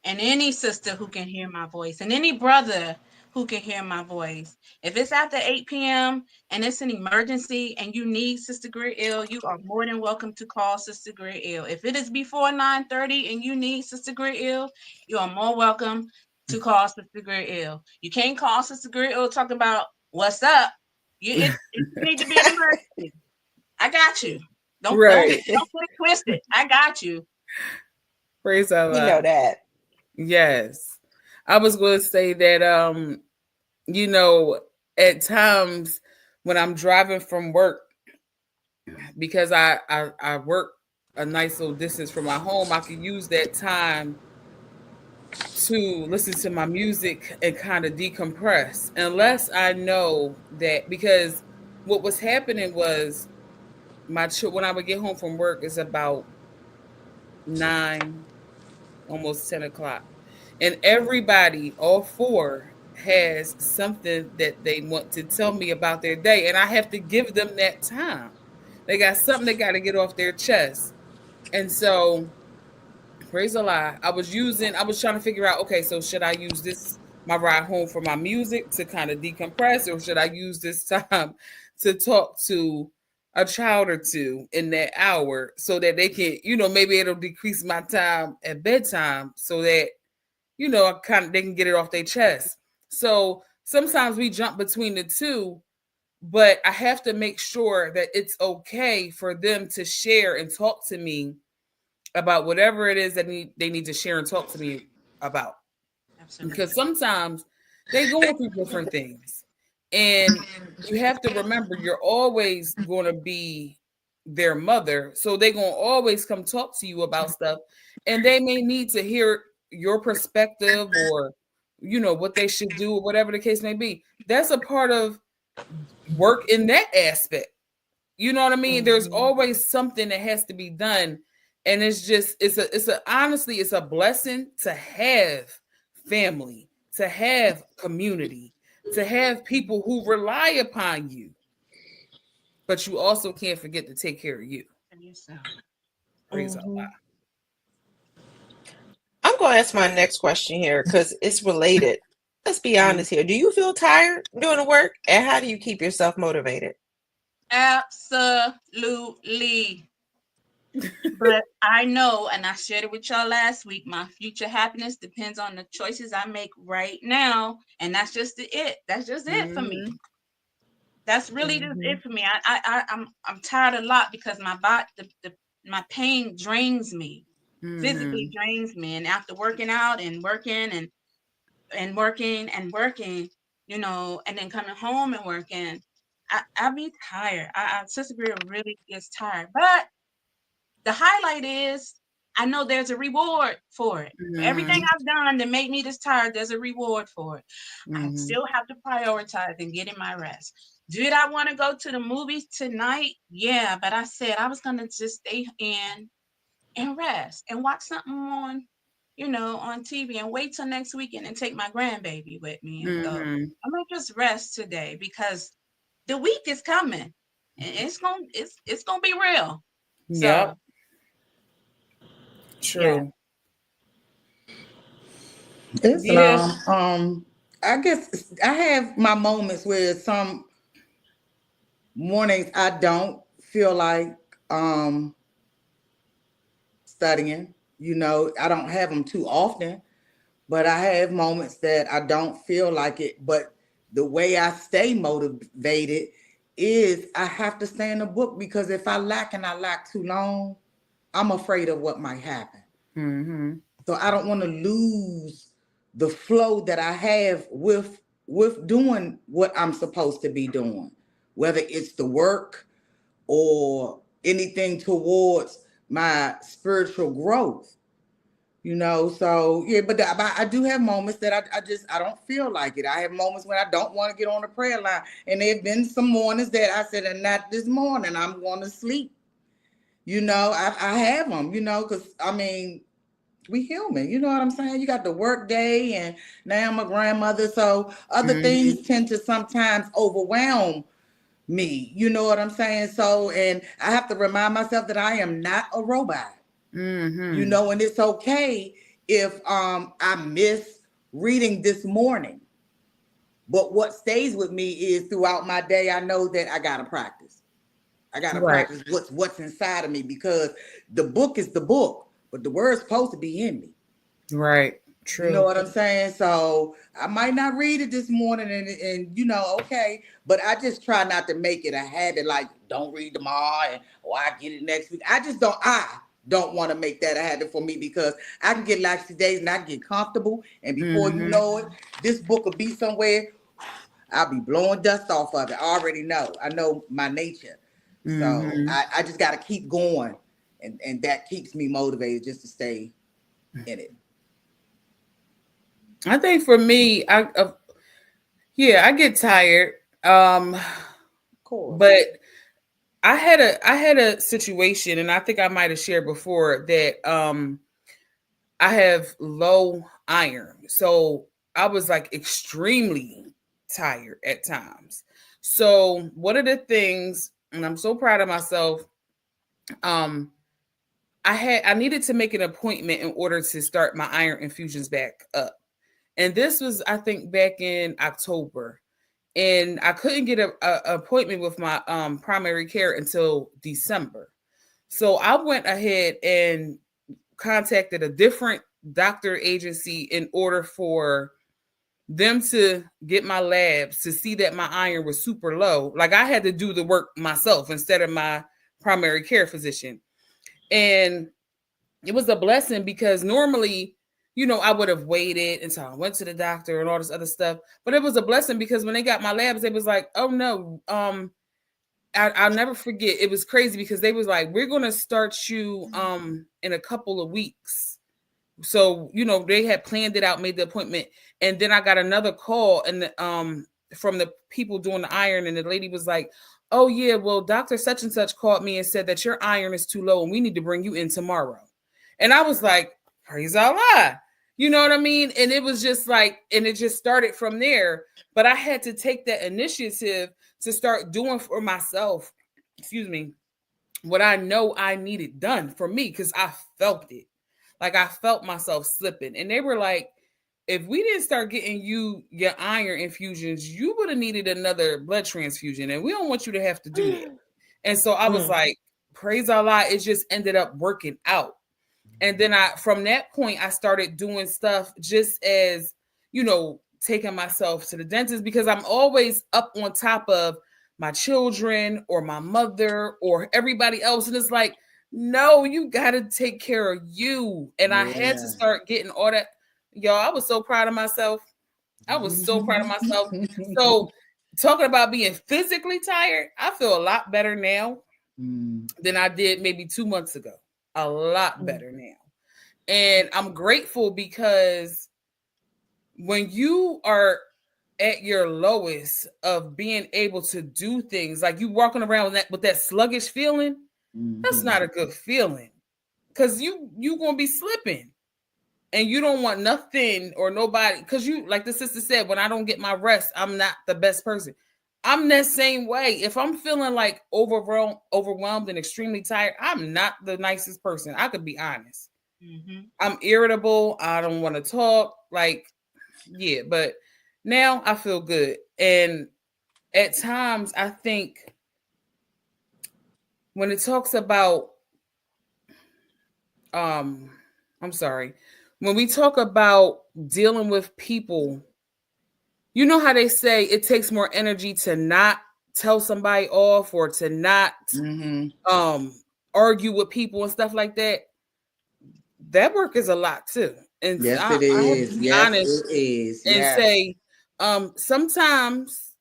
and any sister who can hear my voice, and any brother who can hear my voice. If it's after 8 p.m. and it's an emergency and you need Sister Ill, you are more than welcome to call Sister Ill. If it is before 9:30 and you need Sister Ill, you are more welcome to call Sister Ill. You can't call Sister Ill talking about what's up. It need to be an emergency. I got you. Don't don't Right. don't get it twisted. I got you. Praise You know Allah. that. Yes. I was going to say that you know, at times when I'm driving from work, because I work a nice little distance from my home, I could use that time to listen to my music and kind of decompress. Unless I know that, because what was happening was when I would get home from work is about 9, almost 10 o'clock, and everybody, all four, has something that they want to tell me about their day, and I have to give them that time. They got something they got to get off their chest, and so praise Allah. I was trying to figure out, okay, so should I use this, my ride home, for my music to kind of decompress, or should I use this time to talk to a child or two in that hour so that they can, maybe it'll decrease my time at bedtime so that, they can get it off their chest. So sometimes we jump between the two, but I have to make sure that it's okay for them to share and talk to me about whatever it is that they need to share and talk to me about. Because Absolutely. sometimes they going through different things. And you have to remember you're always going to be their mother. So they're going to always come talk to you about stuff. And they may need to hear your perspective, or, what they should do, or whatever the case may be. That's a part of work in that aspect. You know what I mean? There's Mhm. always something that has to be done. And it's a honestly, it's a blessing to have family, to have community, to have people who rely upon you. But you also can't forget to take care of you. And yourself. Praise Allah. Mhm. I'm going to ask my next question here because it's related. Let's be Mhm. honest here. Do you feel tired doing the work? And how do you keep yourself motivated? Absolutely. But I know, and I shared it with y'all last week, my future happiness depends on the choices I make right now. And that's just it. That's just it for me. Mhm. That's really just Mhm. it for me. I'm tired a lot because my body, my pain drains me, physically Mhm. drains me. And after working out and working and working and working, and then coming home and working, I be tired. Sister Greer really gets tired. But the highlight is I know there's a reward for it. For everything Mhm. I've done to make me this tired, there's a reward for it. I Mhm. still have to prioritize and get in my rest. Did I want to go to the movies tonight? Yeah, but I said I was gonna just stay in and rest and watch something on, on TV and wait till next weekend and take my grandbaby with me. And so I'm gonna just rest today because the week is coming and it's gonna be real. Yep. So yeah. True. Yeah. Islam. I guess I have my moments where some mornings I don't feel like studying. I don't have them too often, but I have moments that I don't feel like it. But the way I stay motivated is I have to stay in the book, because if I lack and I lack too long, I'm afraid of what might happen. So I don't want to lose the flow that I have with doing what I'm supposed to be doing, whether it's the work or anything towards my spiritual growth. So yeah, but I do have moments that I don't feel like it. I have moments when I don't want to get on the prayer line, and there have been some mornings that I said, and not this morning, I'm going to sleep. I have them, because I mean, we human, you know what I'm saying? You got the work day, and now I'm a grandmother, so other things tend to sometimes overwhelm me, you know what I'm saying? So, and I have to remind myself that I am not a robot. And it's okay if I miss reading this morning. But what stays with me is throughout my day, I know that I gotta practice. I gotta practice what's inside of me, because the book is the book, but the word's supposed to be in me. Right. True. You know what I'm saying? So I might not read it this morning, and okay, but I just try not to make it a habit, like don't read tomorrow and I get it next week. I don't want to make that a habit for me, because I can get laxy days and I can get comfortable, and before you know it, this book will be somewhere. I'll be blowing dust off of it. I already know. I know my nature. So I just got to keep going, and that keeps me motivated just to stay in it. I think for me, I get tired. Of course. But I had a situation, and I think I might have shared before that I have low iron. So I was like extremely tired at times. So one of the things, and I'm so proud of myself, I needed to make an appointment in order to start my iron infusions back up. And this was, I think, back in October. And I couldn't get an appointment with my primary care until December. So I went ahead and contacted a different doctor agency in order for them to get my labs to see that my iron was super low. Like I had to do the work myself instead of my primary care physician. And it was a blessing, because normally, I would have waited until I went to the doctor and all this other stuff. But it was a blessing, because when they got my labs, they was like, oh no, I'll never forget. It was crazy, because they was like, we're going to start you in a couple of weeks. So, they had planned it out, made the appointment. And then I got another call and from the people doing the iron. And the lady was like, oh yeah, well, Dr. such and such called me and said that your iron is too low and we need to bring you in tomorrow. And I was like, praise Allah. You know what I mean? And it was just like, and it just started from there. But I had to take that initiative to start doing for myself, what I know I needed done for me, because I felt it. Like I felt myself slipping. And they were like, if we didn't start getting you your iron infusions, you would have needed another blood transfusion. And we don't want you to have to do that. And so I was like, praise Allah, it just ended up working out. And then from that point, I started doing stuff just as, taking myself to the dentist, because I'm always up on top of my children or my mother or everybody else. And it's like, no, you got to take care of you. And I had to start getting all that. Y'all, I was so proud of myself. So talking about being physically tired, I feel a lot better now than I did maybe 2 months ago. A lot better now. And I'm grateful, because when you are at your lowest of being able to do things, like you walking around with that sluggish feeling, that's not a good feeling, because you gonna be slipping, and you don't want nothing or nobody, because you, like the sister said, when I don't get my rest, I'm not the best person. I'm that same way. If I'm feeling like overwhelmed and extremely tired, I'm not the nicest person. I could be honest. I'm irritable. I don't want to talk. Like, yeah, but now I feel good. And at times I think when it talks about I'm sorry, when we talk about dealing with people, you know how they say it takes more energy to not tell somebody off or to not argue with people and stuff like that. That work is a lot too. And Yes, I it have to is. be Yes, honest it is. and Yes. say, sometimes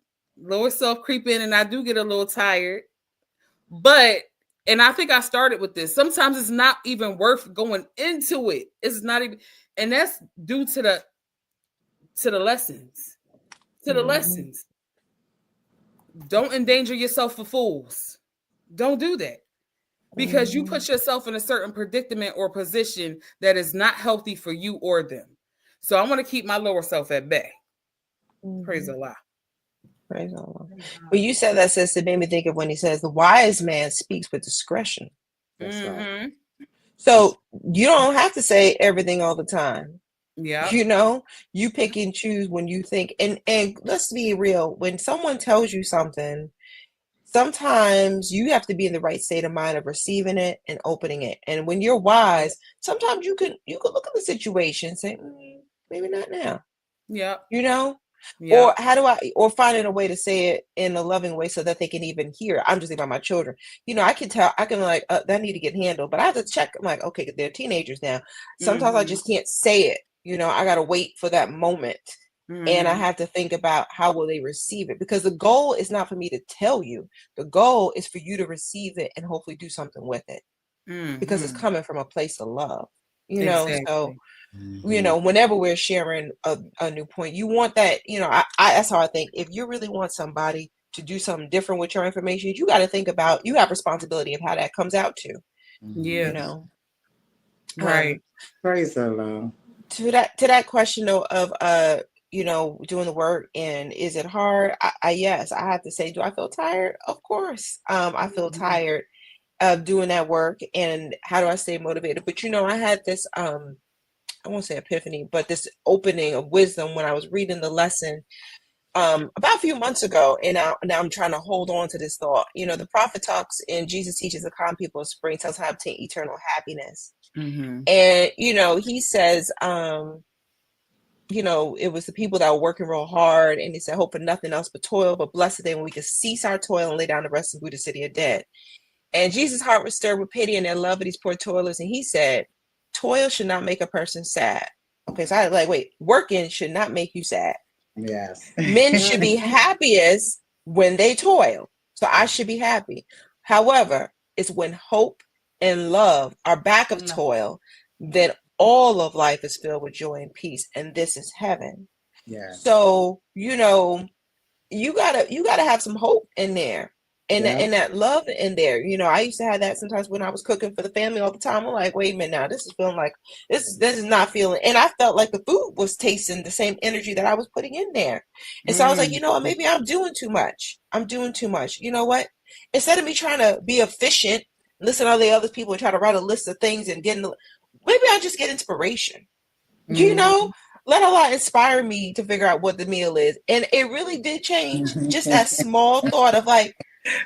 lower self creep in and I do get a little tired. But, and I think I started with this, sometimes it's not even worth going into it. It's not even, and that's due to the lessons. To the lessons. Don't endanger yourself for fools. Don't do that. Because you put yourself in a certain predicament or position that is not healthy for you or them. So I want to keep my lower self at bay. Praise Allah. Praise Allah. Well, you said that, sis, it made me think of when he says the wise man speaks with discretion. That's right. So you don't have to say everything all the time. Yeah. You know, you pick and choose when you think, and let's be real, when someone tells you something, sometimes you have to be in the right state of mind of receiving it and opening it. And when you're wise, sometimes you can look at the situation and say, maybe not now. Yeah. You know? Yeah. Or finding a way to say it in a loving way so that they can even hear. I'm just thinking about my children. You know, I can like, that need to get handled, but I have to check. I'm like, okay, they're teenagers now. Sometimes I just can't say it. You know, I got to wait for that moment. And I have to think about how will they receive it, because the goal is not for me to tell you. The goal is for you to receive it and hopefully do something with it, because it's coming from a place of love, you know. Exactly. So, you know, whenever we're sharing a new point, you want that, you know, I that's how I think. If you really want somebody to do something different with your information, you got to think about, you have responsibility of how that comes out to, you know. Right. Praise Allah. To that question though of you know, doing the work, and is it hard? Yes, I have to say, do I feel tired? Of course. I feel tired of doing that work. And how do I stay motivated? But you know, I had this I won't say epiphany, but this opening of wisdom when I was reading the lesson about a few months ago, and now I'm trying to hold on to this thought. You know, the prophet talks and Jesus teaches the common people of spring, tells how to obtain eternal happiness. And you know, he says, you know, it was the people that were working real hard, and he said, hope for nothing else but toil, but blessed day when we can cease our toil and lay down the rest of the city of dead. And Jesus' heart was stirred with pity and their love of these poor toilers, and he said, toil should not make a person sad. Okay, so I like, wait, working should not make you sad. Yes. Men should be happiest when they toil. So I should be happy. However, it's when hope and love are back of toil, then all of life is filled with joy and peace. And this is heaven. Yeah. So, you know, you gotta have some hope in there. And, and that love in there. You know, I used to have that sometimes when I was cooking for the family all the time. I'm like, wait a minute now, this is feeling like this is not feeling, and I felt like the food was tasting the same energy that I was putting in there. And so I was like, you know what, maybe I'm doing too much. You know what? Instead of me trying to be efficient, listen to all the other people and try to write a list of things and maybe I just get inspiration. You know? Let Allah inspire me to figure out what the meal is. And it really did change. Just that small thought of like,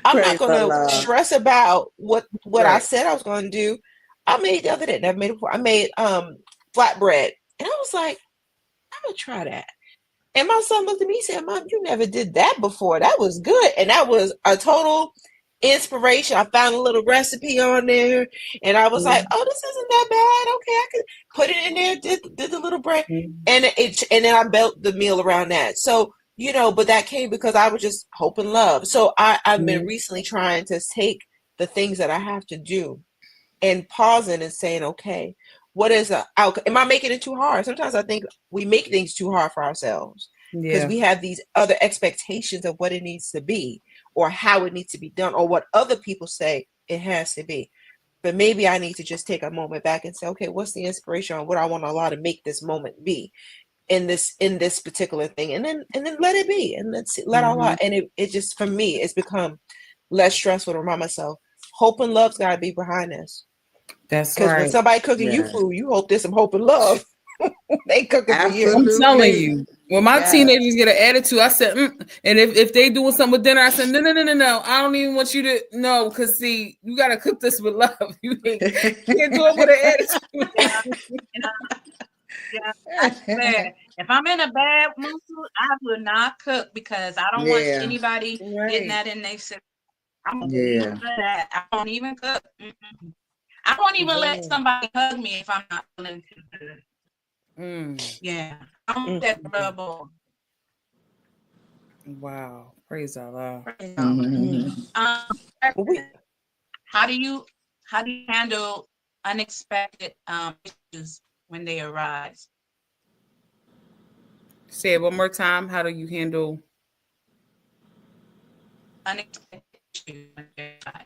I'm not going to stress about what I said I was going to do. I made the other day, never made it before. I made flatbread. And I was like, I'm going to try that. And my son looked at me and said, Mom, you never did that before. That was good. And that was a total inspiration. I found a little recipe on there, and I was like, oh, this isn't that bad. Okay, I could put it in there, did the little bread, and then I built the meal around that. So, you know, but that came because I was just hope and love. So I've been recently trying to take the things that I have to do and pausing and saying, okay, what is am I making it too hard? Sometimes I think we make things too hard for ourselves. because we have these other expectations of what it needs to be or how it needs to be done or what other people say it has to be. But maybe I need to just take a moment back and say, okay, what's the inspiration on what I want Allah to make this moment be in this particular thing, and then let it be, and let Allah. And it just, for me, it's become less stressful to remind myself, hope and love's got to be behind this. That's because right. when somebody cooking you food, you hope there's some hope and love. They cooking for you. I'm telling you. When my teenagers get an attitude, I said, and if they doing something with dinner, I said, no. I don't even want you to know, because see, you got to cook this with love. You can't do it with an attitude. I swear, if I'm in a bad mood, I will not cook, because I don't want anybody getting that in their system. I'm gonna leave that. I won't even cook. I won't even let somebody hug me if I'm not feeling too good. Yeah, I'm that rebel. Wow, praise Allah. Praise Allah. How do you handle unexpected issues when they arise? Say it one more time. How do you handle unexpected issues when they arise?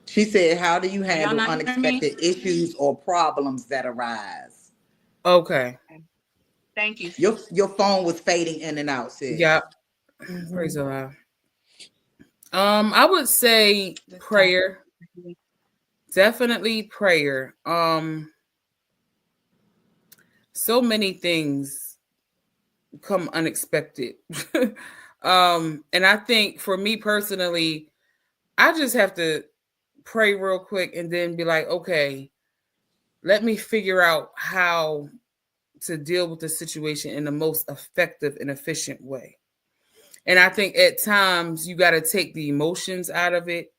She said, how do you handle unexpected issues or problems that arise? Okay. Thank you. Your phone was fading in and out, sis. Yeah. Praise Allah. I would say prayer. Definitely prayer. So many things come unexpected. And I think for me personally, I just have to pray real quick and then be like, okay, let me figure out how to deal with the situation in the most effective and efficient way. And I think at times you got to take the emotions out of it.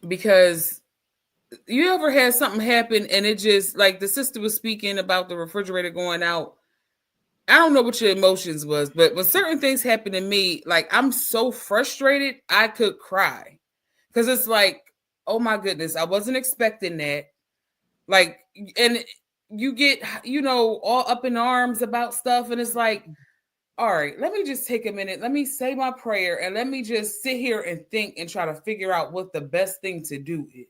Because you ever had something happen and it just, like the sister was speaking about the refrigerator going out. I don't know what your emotions was, but when certain things happen to me, like I'm so frustrated, I could cry. Because it's like, oh my goodness, I wasn't expecting that. Like, and you get, all up in arms about stuff. And it's like, all right, let me just take a minute. Let me say my prayer and let me just sit here and think and try to figure out what the best thing to do is.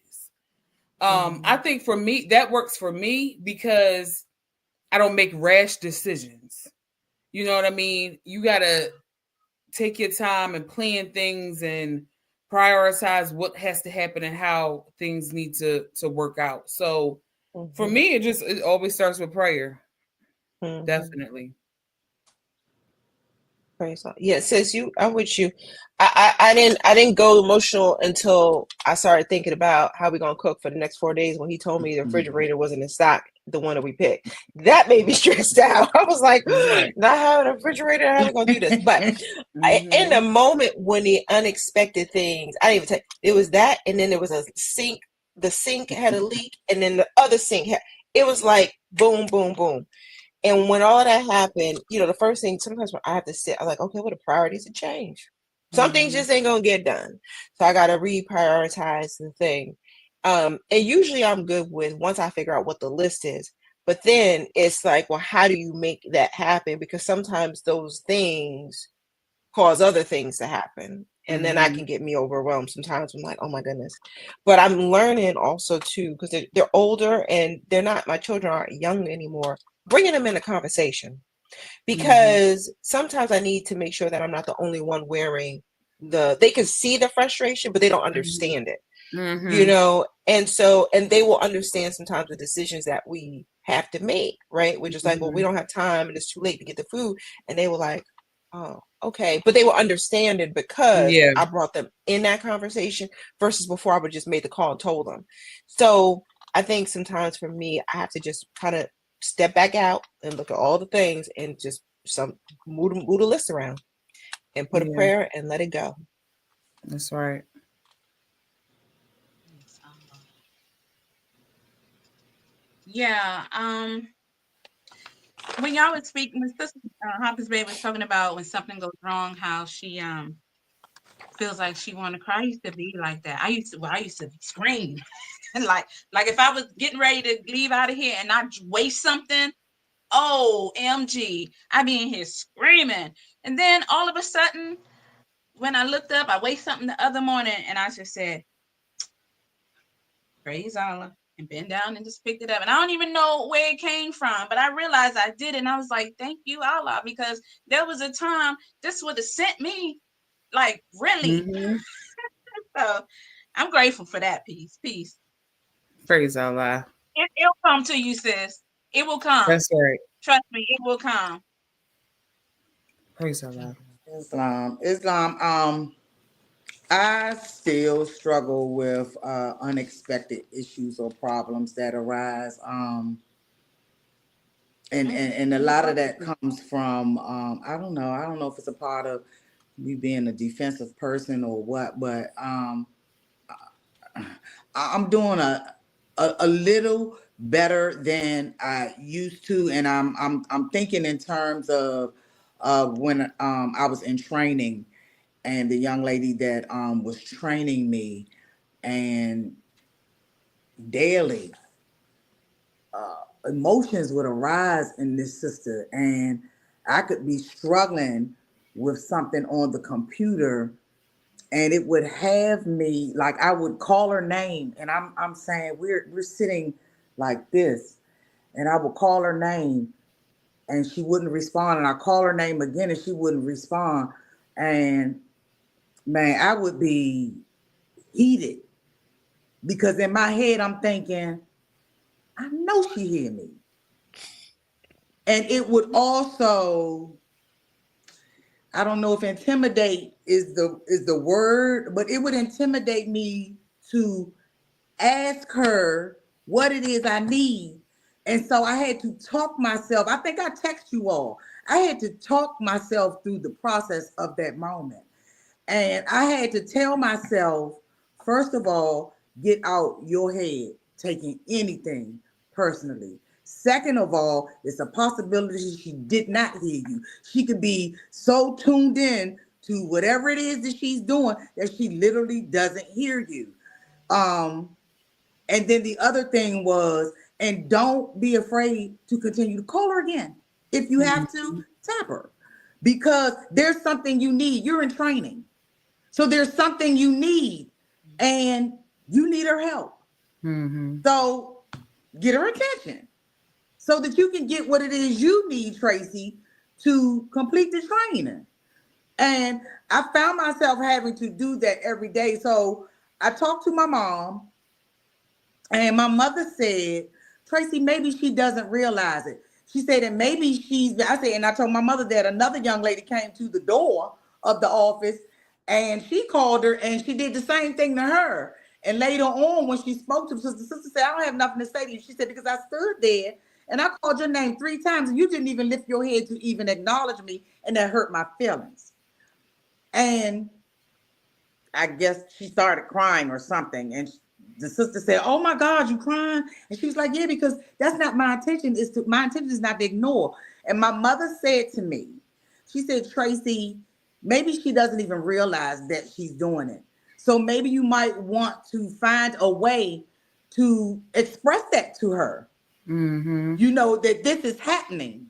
I think for me, that works for me because I don't make rash decisions. You know what I mean? You got to take your time and plan things and prioritize what has to happen and how things need to work out. So for me, it always starts with prayer. Definitely. Praise God. Yeah, sis, I'm with you. I didn't go emotional until I started thinking about how we're gonna cook for the next 4 days when he told me the refrigerator wasn't in stock, the one that we picked. That made me stressed out. I was like, not having a refrigerator, how are we gonna do this? But in the moment when the unexpected things, I didn't even it was that, and then there was a sink. The sink had a leak, and then the other sink it was like boom, boom, boom. And when all that happened, the first thing, sometimes when I have to sit, I'm like, okay, what are the priorities to change? Some things just ain't gonna get done. So I gotta reprioritize the thing. And usually I'm good with once I figure out what the list is. But then it's like, well, how do you make that happen? Because sometimes those things cause other things to happen. And then I can get me overwhelmed. Sometimes I'm like, oh my goodness. But I'm learning also too, because they're older and my children aren't young anymore, bringing them in a conversation. Because sometimes I need to make sure that I'm not the only one wearing they can see the frustration, but they don't understand it. And they will understand sometimes the decisions that we have to make, right? We're just like, well, we don't have time and it's too late to get the food. And they were like, oh, okay. But they will understand it because I brought them in that conversation versus before I would just made the call and told them. So I think sometimes for me, I have to just kind of step back out and look at all the things and just move the list around and put a prayer and let it go. That's right. Yeah. When y'all was speaking, when Sister Hoppers Babe was talking about when something goes wrong, how she feels like she want to cry. I used to be like that. I used to scream. And like if I was getting ready to leave out of here and I waste something, oh, MG, I be in here screaming. And then all of a sudden, when I looked up, I waste something the other morning and I just said, praise Allah, and bent down and just picked it up. And I don't even know where it came from, but I realized I did it. And I was like, thank you, Allah, because there was a time this would have sent me, like, really. Mm-hmm. So I'm grateful for that piece. Peace. Praise Allah. It'll come to you, sis. It will come. That's right. Trust me, it will come. Praise Allah. Islam. I still struggle with unexpected issues or problems that arise. And a lot of that comes from I don't know if it's a part of me being a defensive person or what, but I'm doing a little better than I used to, and I'm thinking in terms of when I was in training, and the young lady that was training me, and daily emotions would arise in this sister, and I could be struggling with something on the computer, and it would have me like I would call her name, and I'm saying we're sitting like this, and I would call her name, and she wouldn't respond, and I call her name again, and she wouldn't respond, and man, I would be heated because in my head I'm thinking, I know she hear me. And it would also, I don't know if intimidate is the word, but it would intimidate me to ask her what it is I need. And so I had to talk myself. I think I text you all. I had to talk myself through the process of that moment. And I had to tell myself, first of all, get out your head taking anything personally. Second of all, it's a possibility she did not hear you. She could be so tuned in to whatever it is that she's doing that she literally doesn't hear you. And then the other thing was, and don't be afraid to continue to call her again. If you have to, tap her. Because there's something you need. You're in training. So there's something you need, and you need her help. Mm-hmm. So get her attention so that you can get what it is you need, Tracy, to complete the training. And I found myself having to do that every day. So I talked to my mom, and my mother said, Tracy, maybe she doesn't realize it. She said, and maybe and I told my mother that another young lady came to the door of the office, and she called her, and she did the same thing to her. And later on, when she spoke to the sister said, I don't have nothing to say to you. She said, because I stood there and I called your name 3 times and you didn't even lift your head to even acknowledge me, and that hurt my feelings. And I guess she started crying or something. And the sister said, oh my God, you crying? And she was like, yeah, because that's not my intention. My intention is not to ignore. And my mother said to me, she said, Tracy, maybe she doesn't even realize that she's doing it. So maybe you might want to find a way to express that to her. Mm-hmm. You know, that this is happening.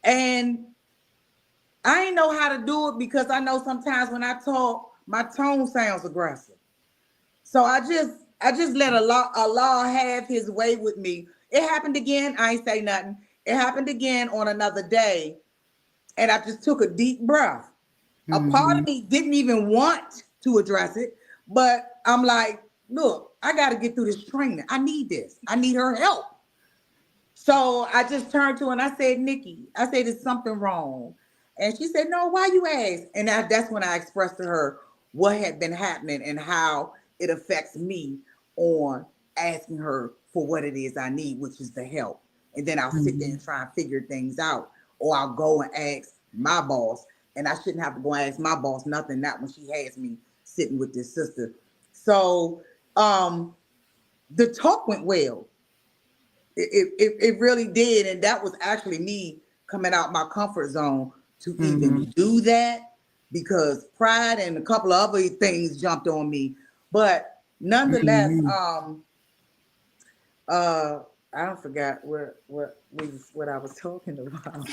And I ain't know how to do it because I know sometimes when I talk, my tone sounds aggressive. So I just let Allah have his way with me. It happened again. I ain't say nothing. It happened again on another day. And I just took a deep breath. A part of me didn't even want to address it, but I'm like, look, I got to get through this training. I need this. I need her help. So I just turned to her and I said, Nikki, I said, is something wrong? And she said, no, why you ask? And that's when I expressed to her what had been happening and how it affects me on asking her for what it is I need, which is the help. And then I'll sit there and try and figure things out. Or I'll go and ask my boss. And I shouldn't have to go and ask my boss nothing, not when she has me sitting with this sister. So the talk went well. It really did. And that was actually me coming out my comfort zone to even do that, because pride and a couple of other things jumped on me. But nonetheless, I don't forgot what I was talking about.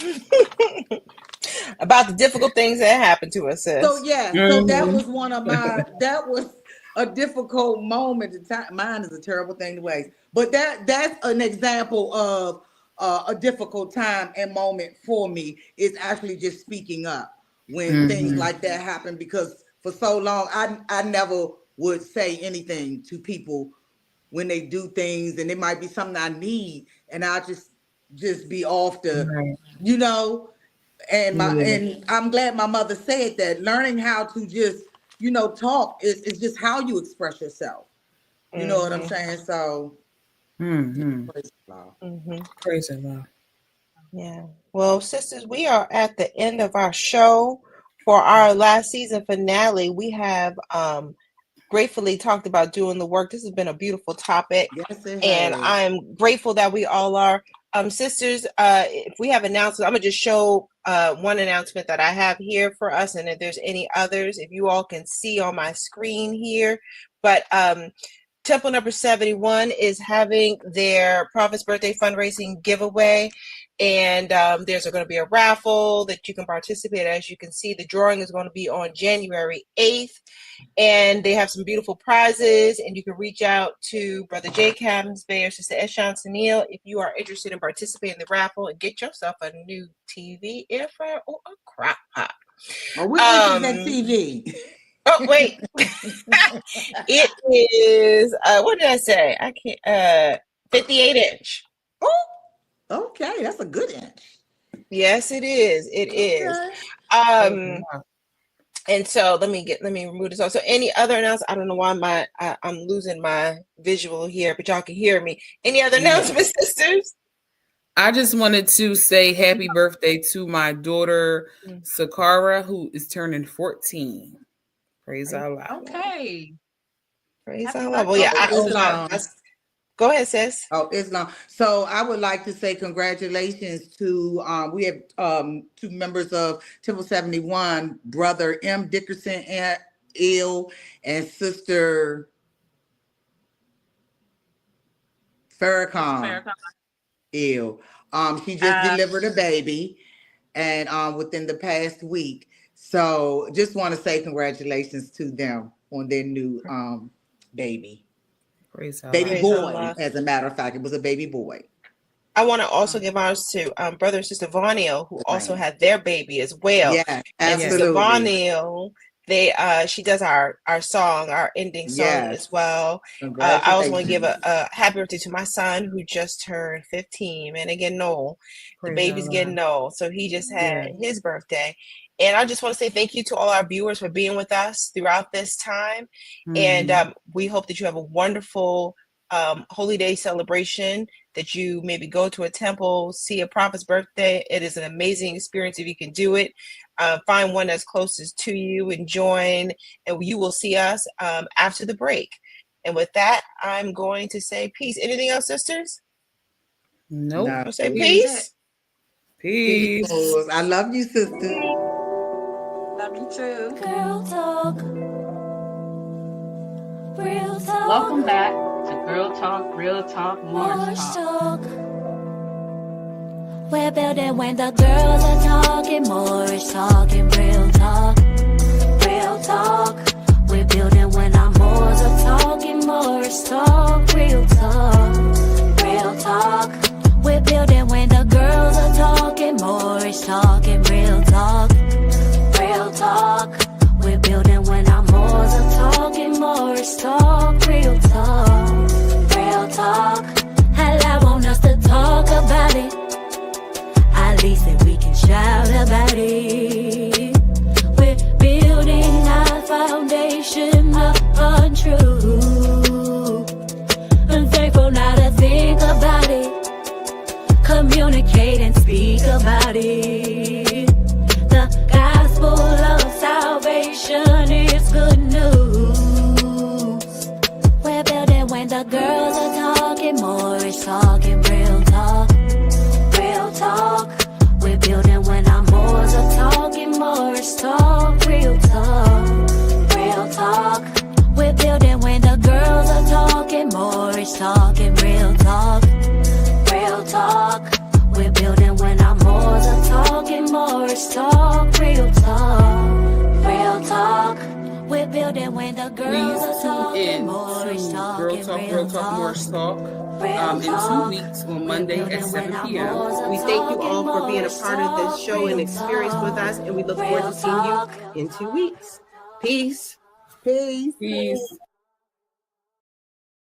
About the difficult things that happen to us, sis. So yeah, so that was one of my. That was a difficult moment. Mine is a terrible thing to waste, but that's an example of a difficult time and moment for me. Is actually just speaking up when things like that happen, because for so long I never would say anything to people when they do things, and it might be something I need, and I just be off the, you know. And and I'm glad my mother said that learning how to just, you know, talk is just how you express yourself. You know what I'm saying? So praise the Lord. Praise the Lord. Yeah. Well, sisters, we are at the end of our show. For our last season finale, we have gratefully talked about doing the work. This has been a beautiful topic. Yes, it And has. I'm grateful that we all are. Sisters, if we have announcements, I'm going to just show one announcement that I have here for us. And if there's any others, if you all can see on my screen here. But Temple number 71 is having their Prophet's Birthday fundraising giveaway. And there's going to be a raffle that you can participate. As you can see, the drawing is going to be on January 8th. And they have some beautiful prizes, and you can reach out to Brother Jay Cabins Bay or Sister Eshawn Sunil if you are interested in participating in the raffle and get yourself a new TV, air fryer, or a crock pot. Oh, which is that TV? Oh, wait. It is, what did I say? I can't, 58 inch. Oh, okay. That's a good inch. Yes, it is. It is. And so let me remove this off. So any other announcements? I don't know why I'm losing my visual here, but y'all can hear me. Any other announcements, sisters? I just wanted to say happy birthday to my daughter, Sakara, who is turning 14. Praise Allah. Okay. Praise Allah. Well, yeah, go ahead, sis. Oh, Islam. So I would like to say congratulations to, we have 2 members of Temple 71, Brother M. Dickerson Ill and Sister Farrakhan Ill. She just delivered a baby and within the past week. So just want to say congratulations to them on their new baby. Baby boy, as a matter of fact, it was a baby boy. I want to also give honors to brother and sister Vonio, who also had their baby as well. Yeah, absolutely. And sister Vonio, she does our song, our ending song as well. I also want to give a happy birthday to my son who just turned 15. And again, Noel, the baby's getting old, so he just had his birthday. And I just want to say thank you to all our viewers for being with us throughout this time. And we hope that you have a wonderful Holy Day celebration, that you maybe go to a temple, see a prophet's birthday. It is an amazing experience if you can do it. Find one that's closest to you and join, and you will see us after the break. And with that, I'm going to say peace. Anything else, sisters? Nope. I'll say peace. Peace. I love you, sister. Love you too. Girl talk. Real talk. Welcome back to Girl Talk, Real Talk, Moorish Talk. We're building when the girls are talking, Moorish talking, real talk. Real talk. We're building when our Moors are talking, Moorish talk, real talk. Real talk. We're building when the girls are talking, Moorish talking, real talk. Real talk. We're building when our Moors are talking, Moorish talk, real talk. Real talk. Allah want us to talk about it. At least that we can shout about it. We're building our foundation upon truth. Unfaithful now to think about it. Communicate and speak about it. Please tune in to Girl Talk, Real Talk, Moorish Talk in 2 weeks on Monday at 7 p.m. We thank you all for being a part of this show and experience with us, and we look forward to seeing you in 2 weeks. Peace. Peace. Peace.